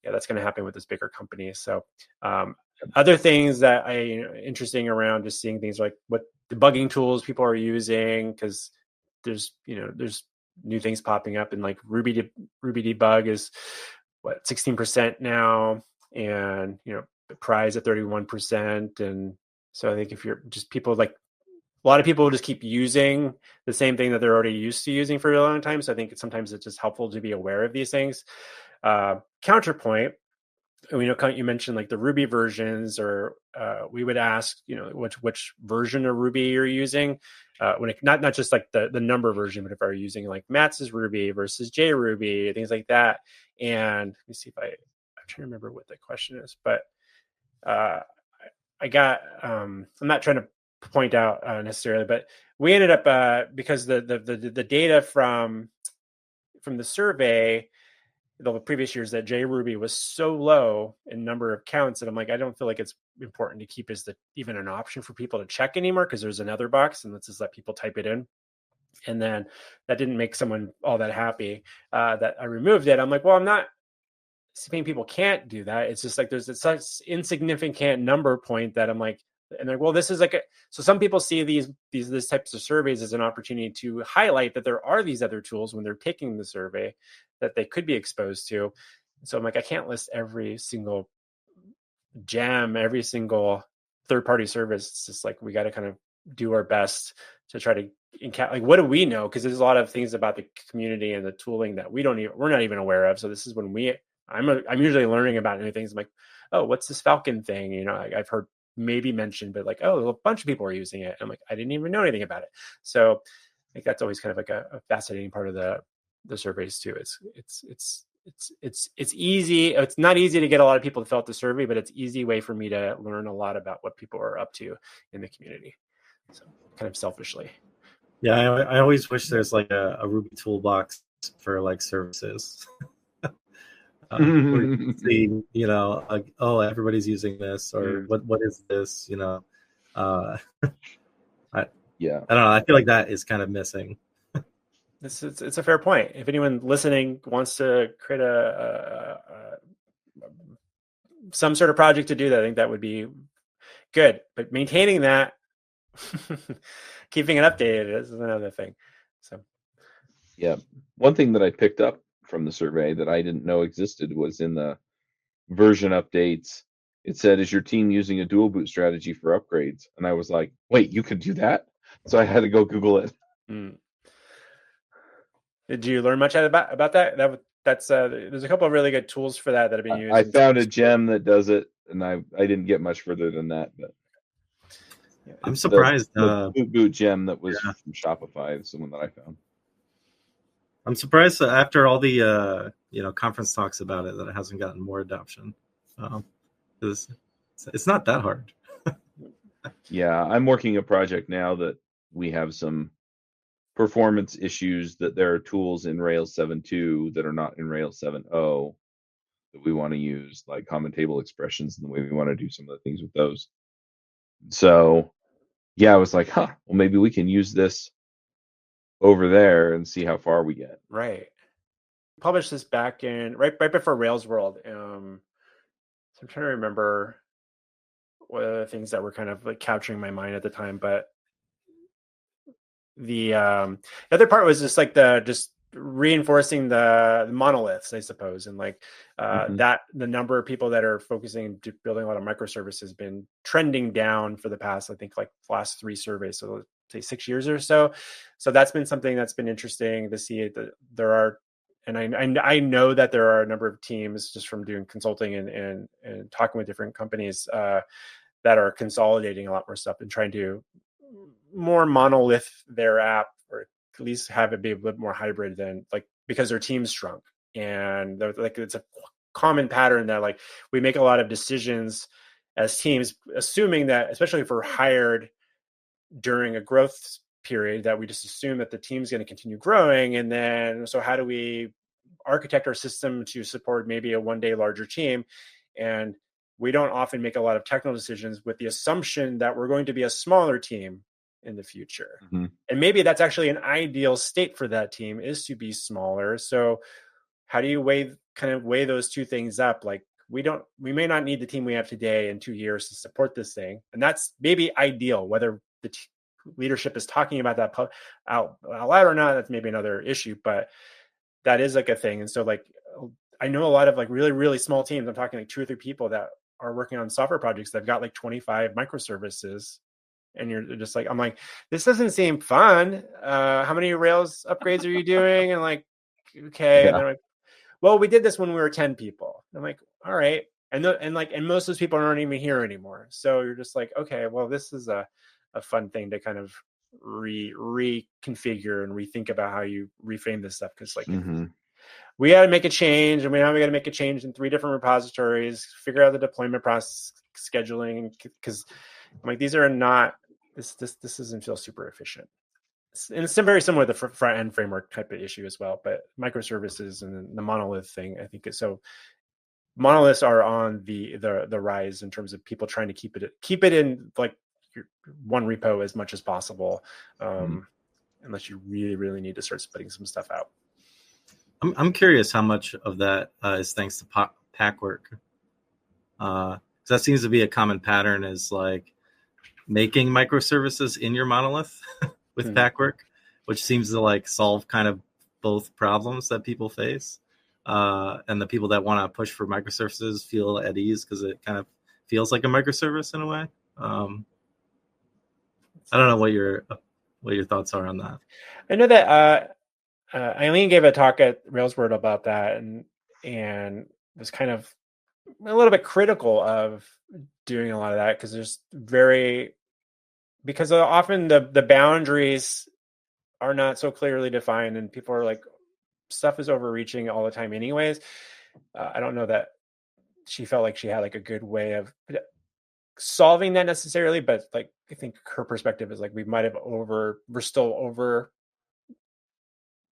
yeah, that's going to happen with this bigger company. So other things that interesting around just seeing things like what debugging tools people are using, because there's new things popping up, and like Ruby debug is 16% now, and prize at 31%. And so I think if you're just people like a lot of people will just keep using the same thing that they're already used to using for a long time. So I think sometimes it's just helpful to be aware of these things. Counterpoint, you mentioned like the Ruby versions, or we would ask, which version of Ruby you're using. When not just like the number version, but if I'm using like Matt's Ruby versus JRuby, things like that. And let me see if I'm trying to remember what the question is, but I got I'm not trying to point out necessarily, but we ended up because the data from the survey the previous years that JRuby was so low in number of counts that I'm like, I don't feel like it's important to keep even an option for people to check anymore, because there's another box and let's just let people type it in. And then that didn't make someone all that happy that I removed it. I'm like, well, I'm not saying people can't do that. It's just like there's such insignificant number point that I'm like, and they're like, well, this is like so some people see these types of surveys as an opportunity to highlight that there are these other tools when they're taking the survey that they could be exposed to. So I'm like, I can't list every single gem, every single third-party service. It's just like we got to kind of do our best to try to like, what do we know? Because there's a lot of things about the community and the tooling that we're not even aware of. So this is when I'm usually learning about new things. I'm like, oh, what's this Falcon thing? I've heard maybe mentioned, but like, oh, a bunch of people are using it. I'm like, I didn't even know anything about it. So I think that's always kind of like a fascinating part of the surveys too. It's easy. It's not easy to get a lot of people to fill out the survey, but it's an easy way for me to learn a lot about what people are up to in the community. So kind of selfishly. Yeah, I always wish there's like a Ruby toolbox for like services. See, like, oh, everybody's using this, or what is this? I don't know. I feel like that is kind of missing. It's a fair point. If anyone listening wants to create some sort of project to do that, I think that would be good. But maintaining that, keeping it updated is another thing. So, yeah, one thing that I picked up from the survey that I didn't know existed was in the version updates. It said, "Is your team using a dual boot strategy for upgrades?" And I was like, "Wait, you could do that?" So I had to go Google it. Did you learn much about that? That's there's a couple of really good tools for that have been used. I found a gem that does it, and I didn't get much further than that. But I'm surprised. The boot gem that was from Shopify is the one that I found. I'm surprised after all the conference talks about it that it hasn't gotten more adoption. It's not that hard. Yeah, I'm working a project now that we have some performance issues, that there are tools in Rails 7.2 that are not in Rails 7.0 that we want to use, like common table expressions, and the way we want to do some of the things with those. So yeah, I was like, well, maybe we can use this over there and see how far we get. Right. Published this back in right before Rails World. So I'm trying to remember what are the things that were kind of like capturing my mind at the time, but the other part was just like just reinforcing the monoliths, I suppose, and like that the number of people that are focusing to building a lot of microservices has been trending down for the past, I think, like last 3 surveys, so say 6 years or so. So that's been something that's been interesting to see. That there are, and I know that there are a number of teams just from doing consulting and talking with different companies that are consolidating a lot more stuff and trying to more monolith their app, or at least have it be a bit more hybrid than, like, because their team's shrunk. And like it's a common pattern that like we make a lot of decisions as teams, assuming that, especially if we're hired during a growth period, that we just assume that the team's going to continue growing. And then, so how do we architect our system to support maybe a one day larger team? And we don't often make a lot of technical decisions with the assumption that we're going to be a smaller team in the future. And maybe that's actually an ideal state for that team, is to be smaller. So how do you weigh those two things up? Like we may not need the team we have today in 2 years to support this thing. And that's maybe ideal. Whether the leadership is talking about that out loud or not, that's maybe another issue, but that is like a thing. And so like I know a lot of like really, really small teams. I'm talking like 2 or 3 people that are working on software projects that've got like 25 microservices. And you're just like, I'm like, this doesn't seem fun. How many Rails upgrades are you doing? And like, okay. Yeah. And they're like, well, we did this when we were 10 people. I'm like, all right. And most of those people aren't even here anymore. So you're just like, okay, well, this is a fun thing to kind of reconfigure and rethink about how you reframe this stuff. Cause like, we got to make a change, and now we got to make a change in 3 different repositories, figure out the deployment process, scheduling, because I'm like, these are not, this doesn't feel super efficient. And it's very similar to the front end framework type of issue as well, but microservices and the monolith thing, I think so. Monoliths are on the rise in terms of people trying to keep it in like your one repo as much as possible, unless you really, really need to start splitting some stuff out. I'm curious how much of that is thanks to Packwork. That seems to be a common pattern, is like making microservices in your monolith with Packwork, which seems to like solve kind of both problems that people face. And the people that want to push for microservices feel at ease because it kind of feels like a microservice in a way. I don't know what your thoughts are on that. I know that Eileen gave a talk at Railsword about that, and was kind of a little bit critical of doing a lot of that because often the boundaries are not so clearly defined, and people are like, stuff is overreaching all the time anyways. I don't know that she felt like she had like a good way of solving that necessarily, but like I think her perspective is like we're still over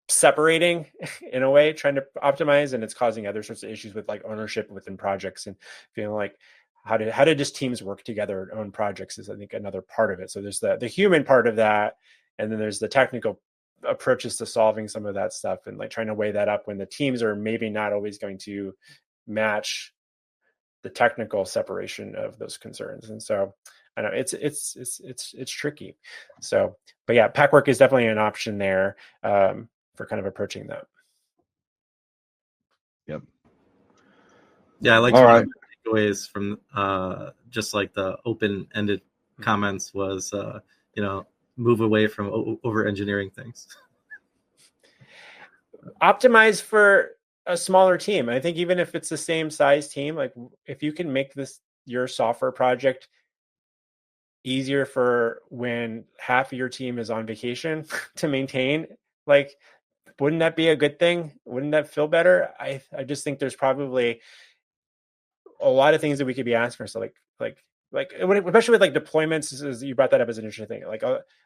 separating in a way, trying to optimize, and it's causing other sorts of issues with like ownership within projects and feeling like how do just teams work together and own projects is I think another part of it. So there's the human part of that, and then there's the technical approaches to solving some of that stuff, and like trying to weigh that up when the teams are maybe not always going to match the technical separation of those concerns. And so I know it's tricky. So, but yeah, Packwork is definitely an option there for kind of approaching that. Yep. Yeah, I like All one right. of the takeaways from just like the open-ended comments was move away from over-engineering things. Optimize for a smaller team. I think even if it's the same size team, like if you can make your software project easier for when half of your team is on vacation to maintain, like, wouldn't that be a good thing? Wouldn't that feel better? I just think there's probably a lot of things that we could be asking ourselves, like especially with like deployments. As you brought that up as an interesting thing. Like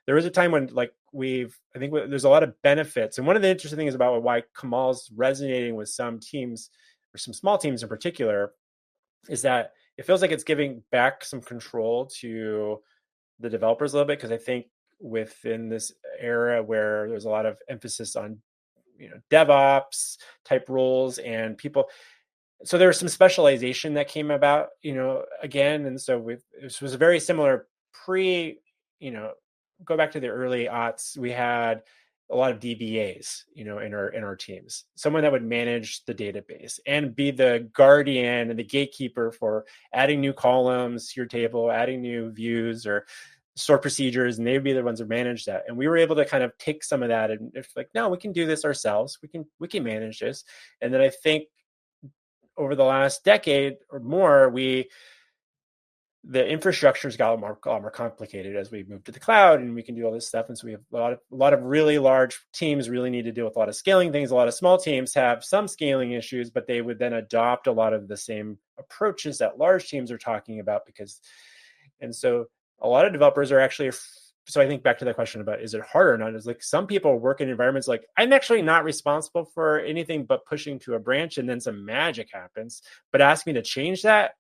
there was a time when like I think there's a lot of benefits, and one of the interesting things about why Kamal's resonating with some teams or some small teams in particular is that it feels like it's giving back some control to the developers a little bit, because I think within this era where there's a lot of emphasis on DevOps type roles and people, so there was some specialization that came about, again. And so this was a very similar go back to the early aughts. We had a lot of DBAs, in our teams, someone that would manage the database and be the guardian and the gatekeeper for adding new columns to your table, adding new views or store procedures, and they'd be the ones that manage that. And we were able to kind of take some of that and it's like, no, we can do this ourselves. We can manage this. And then I think over the last decade or more, the infrastructure's got a lot more complicated as we move to the cloud, and we can do all this stuff. And so we have a lot of really large teams really need to deal with a lot of scaling things. A lot of small teams have some scaling issues, but they would then adopt a lot of the same approaches that large teams are talking about and so a lot of developers are actually, so I think back to that question about, is it harder or not? Is like some people work in environments like, I'm actually not responsible for anything but pushing to a branch, and then some magic happens, but ask me to change that,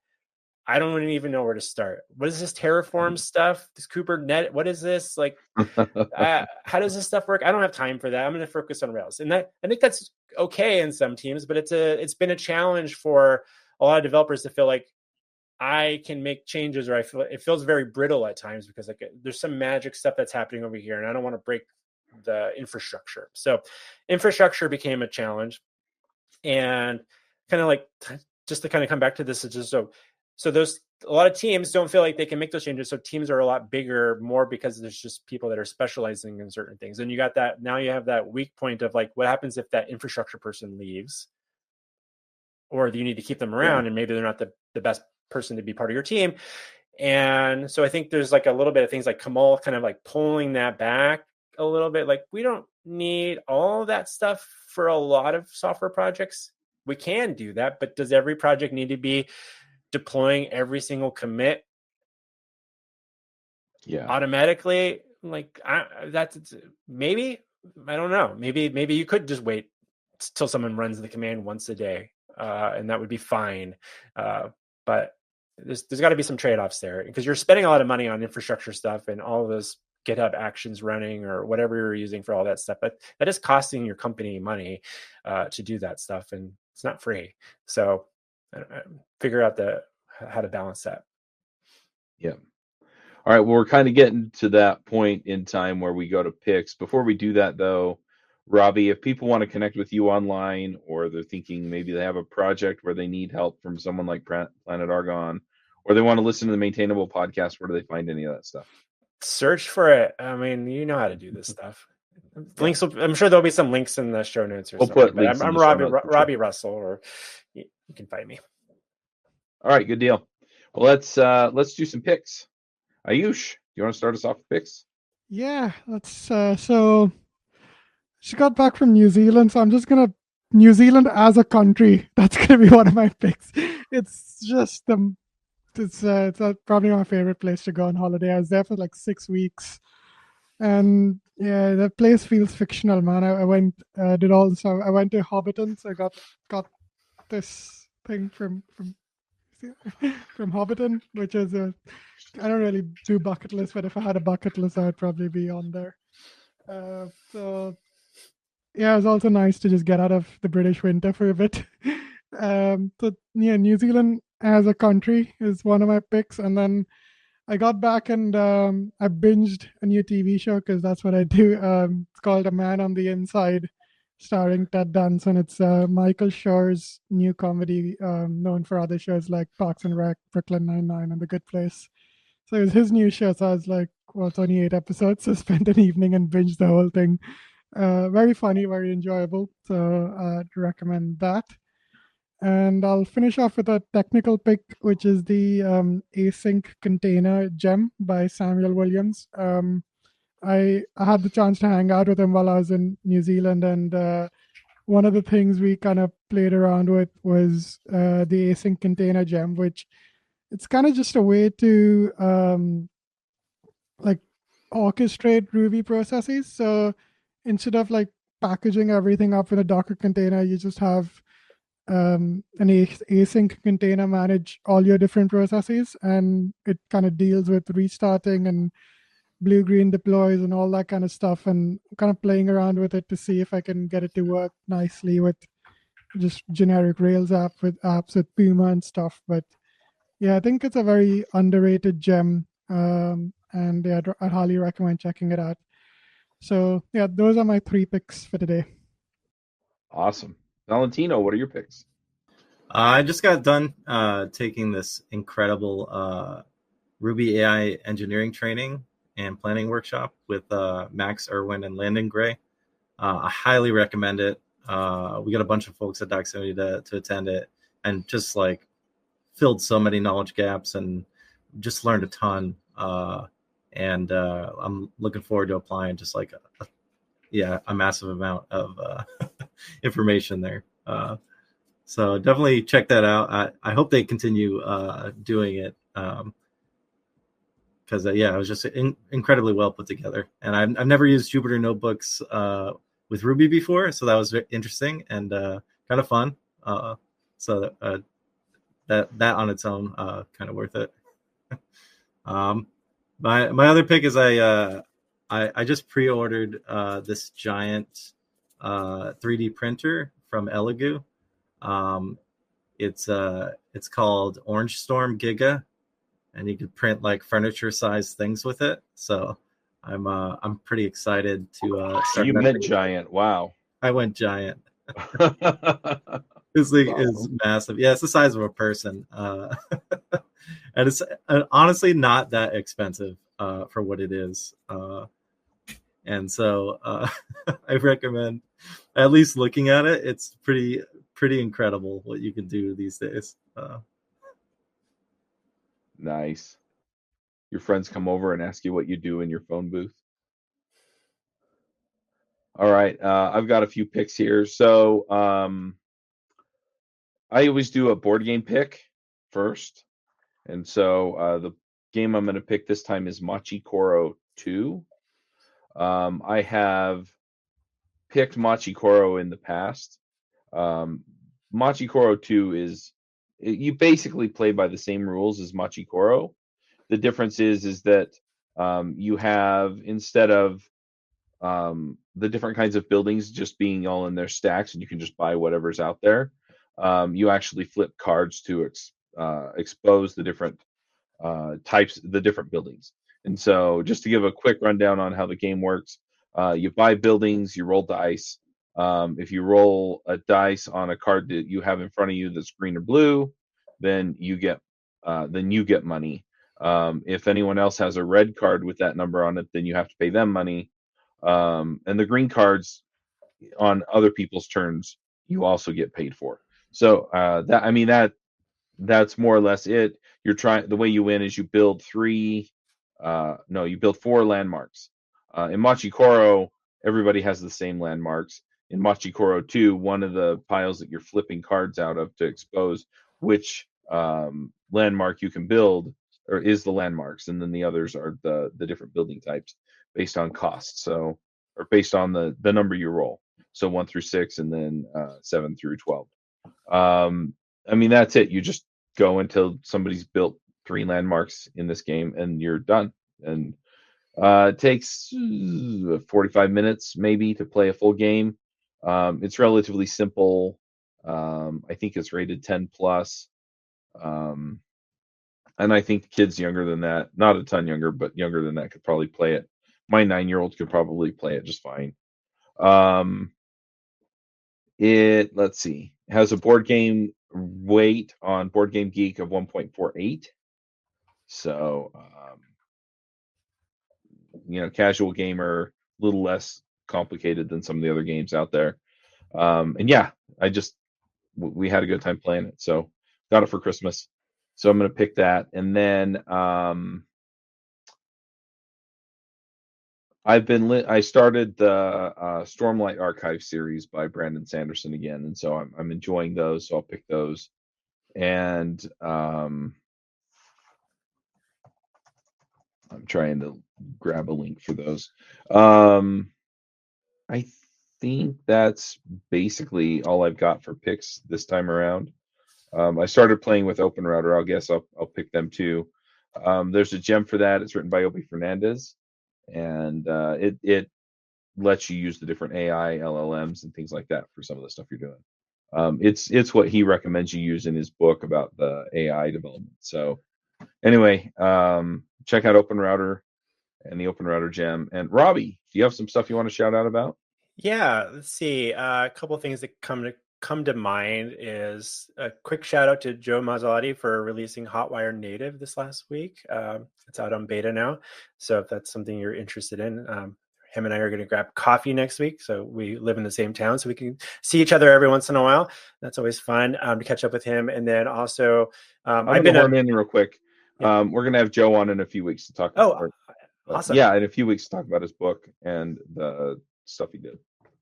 I don't even know where to start. What is this Terraform stuff? This Kubernetes? What is this? Like, how does this stuff work? I don't have time for that. I'm going to focus on Rails. And I think that's okay in some teams, but it's been a challenge for a lot of developers to feel like I can make changes, or it feels very brittle at times because like there's some magic stuff that's happening over here, and I don't want to break the infrastructure. So infrastructure became a challenge. And kind of like just to kind of come back to this, is just so those a lot of teams don't feel like they can make those changes. So teams are a lot bigger, more because there's just people that are specializing in certain things. And you got that now you have that weak point of like, what happens if that infrastructure person leaves, or you need to keep them around, and maybe they're not the best person to be part of your team. And so I think there's like a little bit of things like Kamal kind of like pulling that back a little bit. Like, we don't need all that stuff for a lot of software projects. We can do that, but does every project need to be deploying every single commit automatically? Like, that's maybe, I don't know. Maybe you could just wait till someone runs the command once a day, and that would be fine. But there's got to be some trade-offs there, because you're spending a lot of money on infrastructure stuff and all of those GitHub actions running or whatever you're using for all that stuff. But that is costing your company money to do that stuff, and it's not free. So figure out how to balance that. Yeah. All right. Well, we're kind of getting to that point in time where we go to picks. Before we do that, though, Robbie, if people want to connect with you online, or they're thinking maybe they have a project where they need help from someone like Planet Argon, or they want to listen to the Maintainable podcast, where do they find any of that stuff? Search for it. I mean, you know how to do this stuff. Links. I'm sure there'll be some links in the show notes. Or we'll something. Put links I'm in the Robbie Russell, or you can find me. All right, good deal. Well, let's do some picks. Ayush, you want to start us off with picks? Yeah, let's. So she got back from New Zealand, so I'm just gonna New Zealand as a country. That's gonna be one of my picks. It's just it's probably my favorite place to go on holiday. I was there for like 6 weeks, and yeah, the place feels fictional, man. I went did all this. I went to Hobbiton, so I got this thing from Hobbiton, which is I don't really do bucket lists, but if I had a bucket list, I'd probably be on there. So yeah, it was also nice to just get out of the British winter for a bit. So yeah, New Zealand as a country is one of my picks, and then I got back and I binged a new TV show, because that's what I do. It's called A Man on the Inside, starring Ted Danson. It's Michael Schur's new comedy, known for other shows like Parks and Rec, Brooklyn Nine-Nine, and The Good Place. So it was his new show. So I was like, well, it's only 8 episodes, so spent an evening and binged the whole thing. Very funny, very enjoyable. So I'd recommend that. And I'll finish off with a technical pick, which is the Async Container Gem by Samuel Williams. I had the chance to hang out with him while I was in New Zealand, and one of the things we kind of played around with was the Async Container Gem, which it's kind of just a way to like orchestrate Ruby processes. So instead of like packaging everything up in a Docker container, you just have an async container manage all your different processes, and it kind of deals with restarting and blue-green deploys and all that kind of stuff, and kind of playing around with it to see if I can get it to work nicely with just generic Rails apps with Puma and stuff. But yeah, I think it's a very underrated gem, and yeah, I'd highly recommend checking it out. So yeah, those are my 3 picks for today. Awesome. Valentino, what are your picks? I just got done taking this incredible Ruby AI engineering training and planning workshop with Max Irwin and Landon Gray. I highly recommend it. We got a bunch of folks at Doximity to attend it, and just like filled so many knowledge gaps and just learned a ton. And I'm looking forward to applying just like a massive amount of information there. So definitely check that out. I hope they continue doing it, because it was just incredibly well put together. And I've never used Jupyter Notebooks with Ruby before, so that was very interesting and kind of fun. So that on its own kind of worth it. My other pick is I just pre-ordered this giant 3D printer from Elegoo. It's called Orange Storm Giga, and you could print like furniture-sized things with it. So I'm pretty excited to start. You meant giant. Wow. I went giant. This thing is massive. Yeah, it's the size of a person, and it's honestly not that expensive for what it is. And so I recommend at least looking at it. It's pretty incredible what you can do these days. Nice. Your friends come over and ask you what you do in your phone booth. All right, I've got a few picks here. So I always do a board game pick first. And so the game I'm going to pick this time is Machi Koro 2. I have picked Machi Koro in the past. Machi Koro 2 you basically play by the same rules as Machi Koro. The difference is that you have, instead of the different kinds of buildings just being all in their stacks and you can just buy whatever's out there, you actually flip cards to expose the different types, the different buildings. And so just to give a quick rundown on how the game works, you buy buildings, you roll dice. If you roll a dice on a card that you have in front of you that's green or blue, then you get money. If anyone else has a red card with that number on it, then you have to pay them money. And the green cards on other people's turns, you also get paid for. So that's more or less it. The way you win is you build you build 4 landmarks. In Machi Koro, everybody has the same landmarks. In Machi Koro 2, one of the piles that you're flipping cards out of to expose which landmark you can build or is the landmarks, and then the others are the different building types based on cost. So, or based on the number you roll. So 1 through 6, and then 7 through 12. That's it. You just go until somebody's built 3 landmarks in this game, and you're done. And it takes 45 minutes maybe to play a full game. It's relatively simple. I think it's rated 10 plus. And I think kids younger than that, not a ton younger, but younger than that, could probably play it. My 9-year-old could probably play it just fine. Let's see, has a board game weight on Board Game Geek of 1.48. So, casual gamer, a little less complicated than some of the other games out there. And yeah, we had a good time playing it. So got it for Christmas. So I'm going to pick that. And then I started the Stormlight Archive series by Brandon Sanderson again, and so I'm enjoying those. So I'll pick those, and I'm trying to grab a link for those. I think that's basically all I've got for picks this time around. I started playing with Open Router. I guess I'll pick them too. There's a gem for that. It's written by Obi Fernandez, and it lets you use the different AI LLMs and things like that for some of the stuff you're doing. It's what he recommends you use in his book about the AI development. So anyway, check out Open Router and the Open Router gem. And Robbie, do you have some stuff you want to shout out about? Yeah, let's see. A couple of things that come to mind is a quick shout out to Joe Mazzalotti for releasing Hotwire Native this last week. It's out on beta now, so if that's something you're interested in, him and I are going to grab coffee next week. So we live in the same town, so we can see each other every once in a while. That's always fun to catch up with him. And then also, I've been in real quick. Yeah. We're going to have Joe on in a few weeks to talk. Awesome. Yeah, in a few weeks to talk about his book and the stuff he did.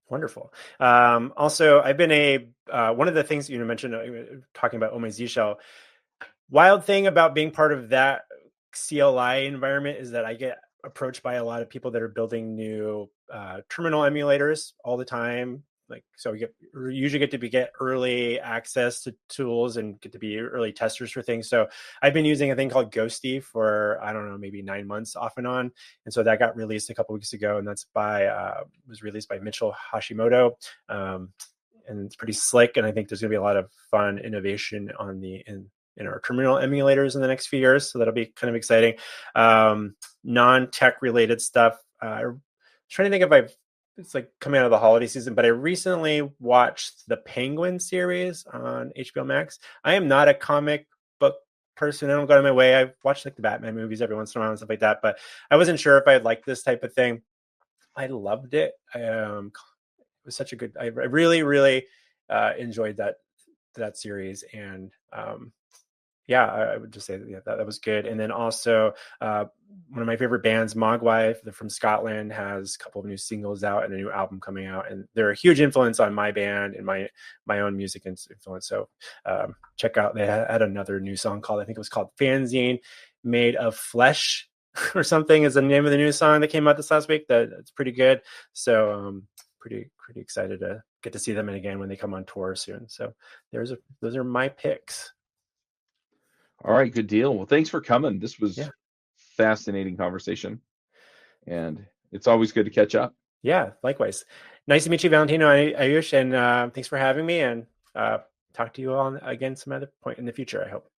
Wonderful. Also, I've been one of the things you mentioned talking about Omezishou. Wild thing about being part of that CLI environment is that I get approached by a lot of people that are building new terminal emulators all the time. So we usually get to get early access to tools and get to be early testers for things. So I've been using a thing called Ghosty for, I don't know, maybe 9 months off and on. And so that got released a couple weeks ago, and that's was released by Mitchell Hashimoto. And it's pretty slick. And I think there's going to be a lot of fun innovation in our terminal emulators in the next few years. So that'll be kind of exciting. Non-tech related stuff. I'm trying to think if I've it's like coming out of the holiday season, but I recently watched the Penguin series on HBO Max. I am not a comic book person. I don't go out of my way. I've watched like the Batman movies every once in a while and stuff like that, but I wasn't sure if I'd like this type of thing. I loved it. It was such a good, I really, really enjoyed that series. And yeah, I would just say that was good. And then also one of my favorite bands, Mogwai, they're from Scotland, has a couple of new singles out and a new album coming out. And they're a huge influence on my band and my own music influence. So check out, they had another new song called, I think it was called Fanzine Made of Flesh or something is the name of the new song that came out this last week. That's pretty good. So pretty excited to get to see them again when they come on tour soon. So those are my picks. All right, good deal. Well, thanks for coming. This was fascinating conversation, and it's always good to catch up. Yeah, likewise. Nice to meet you, Valentino and Ayush, and thanks for having me. And talk to you all again some other point in the future, I hope.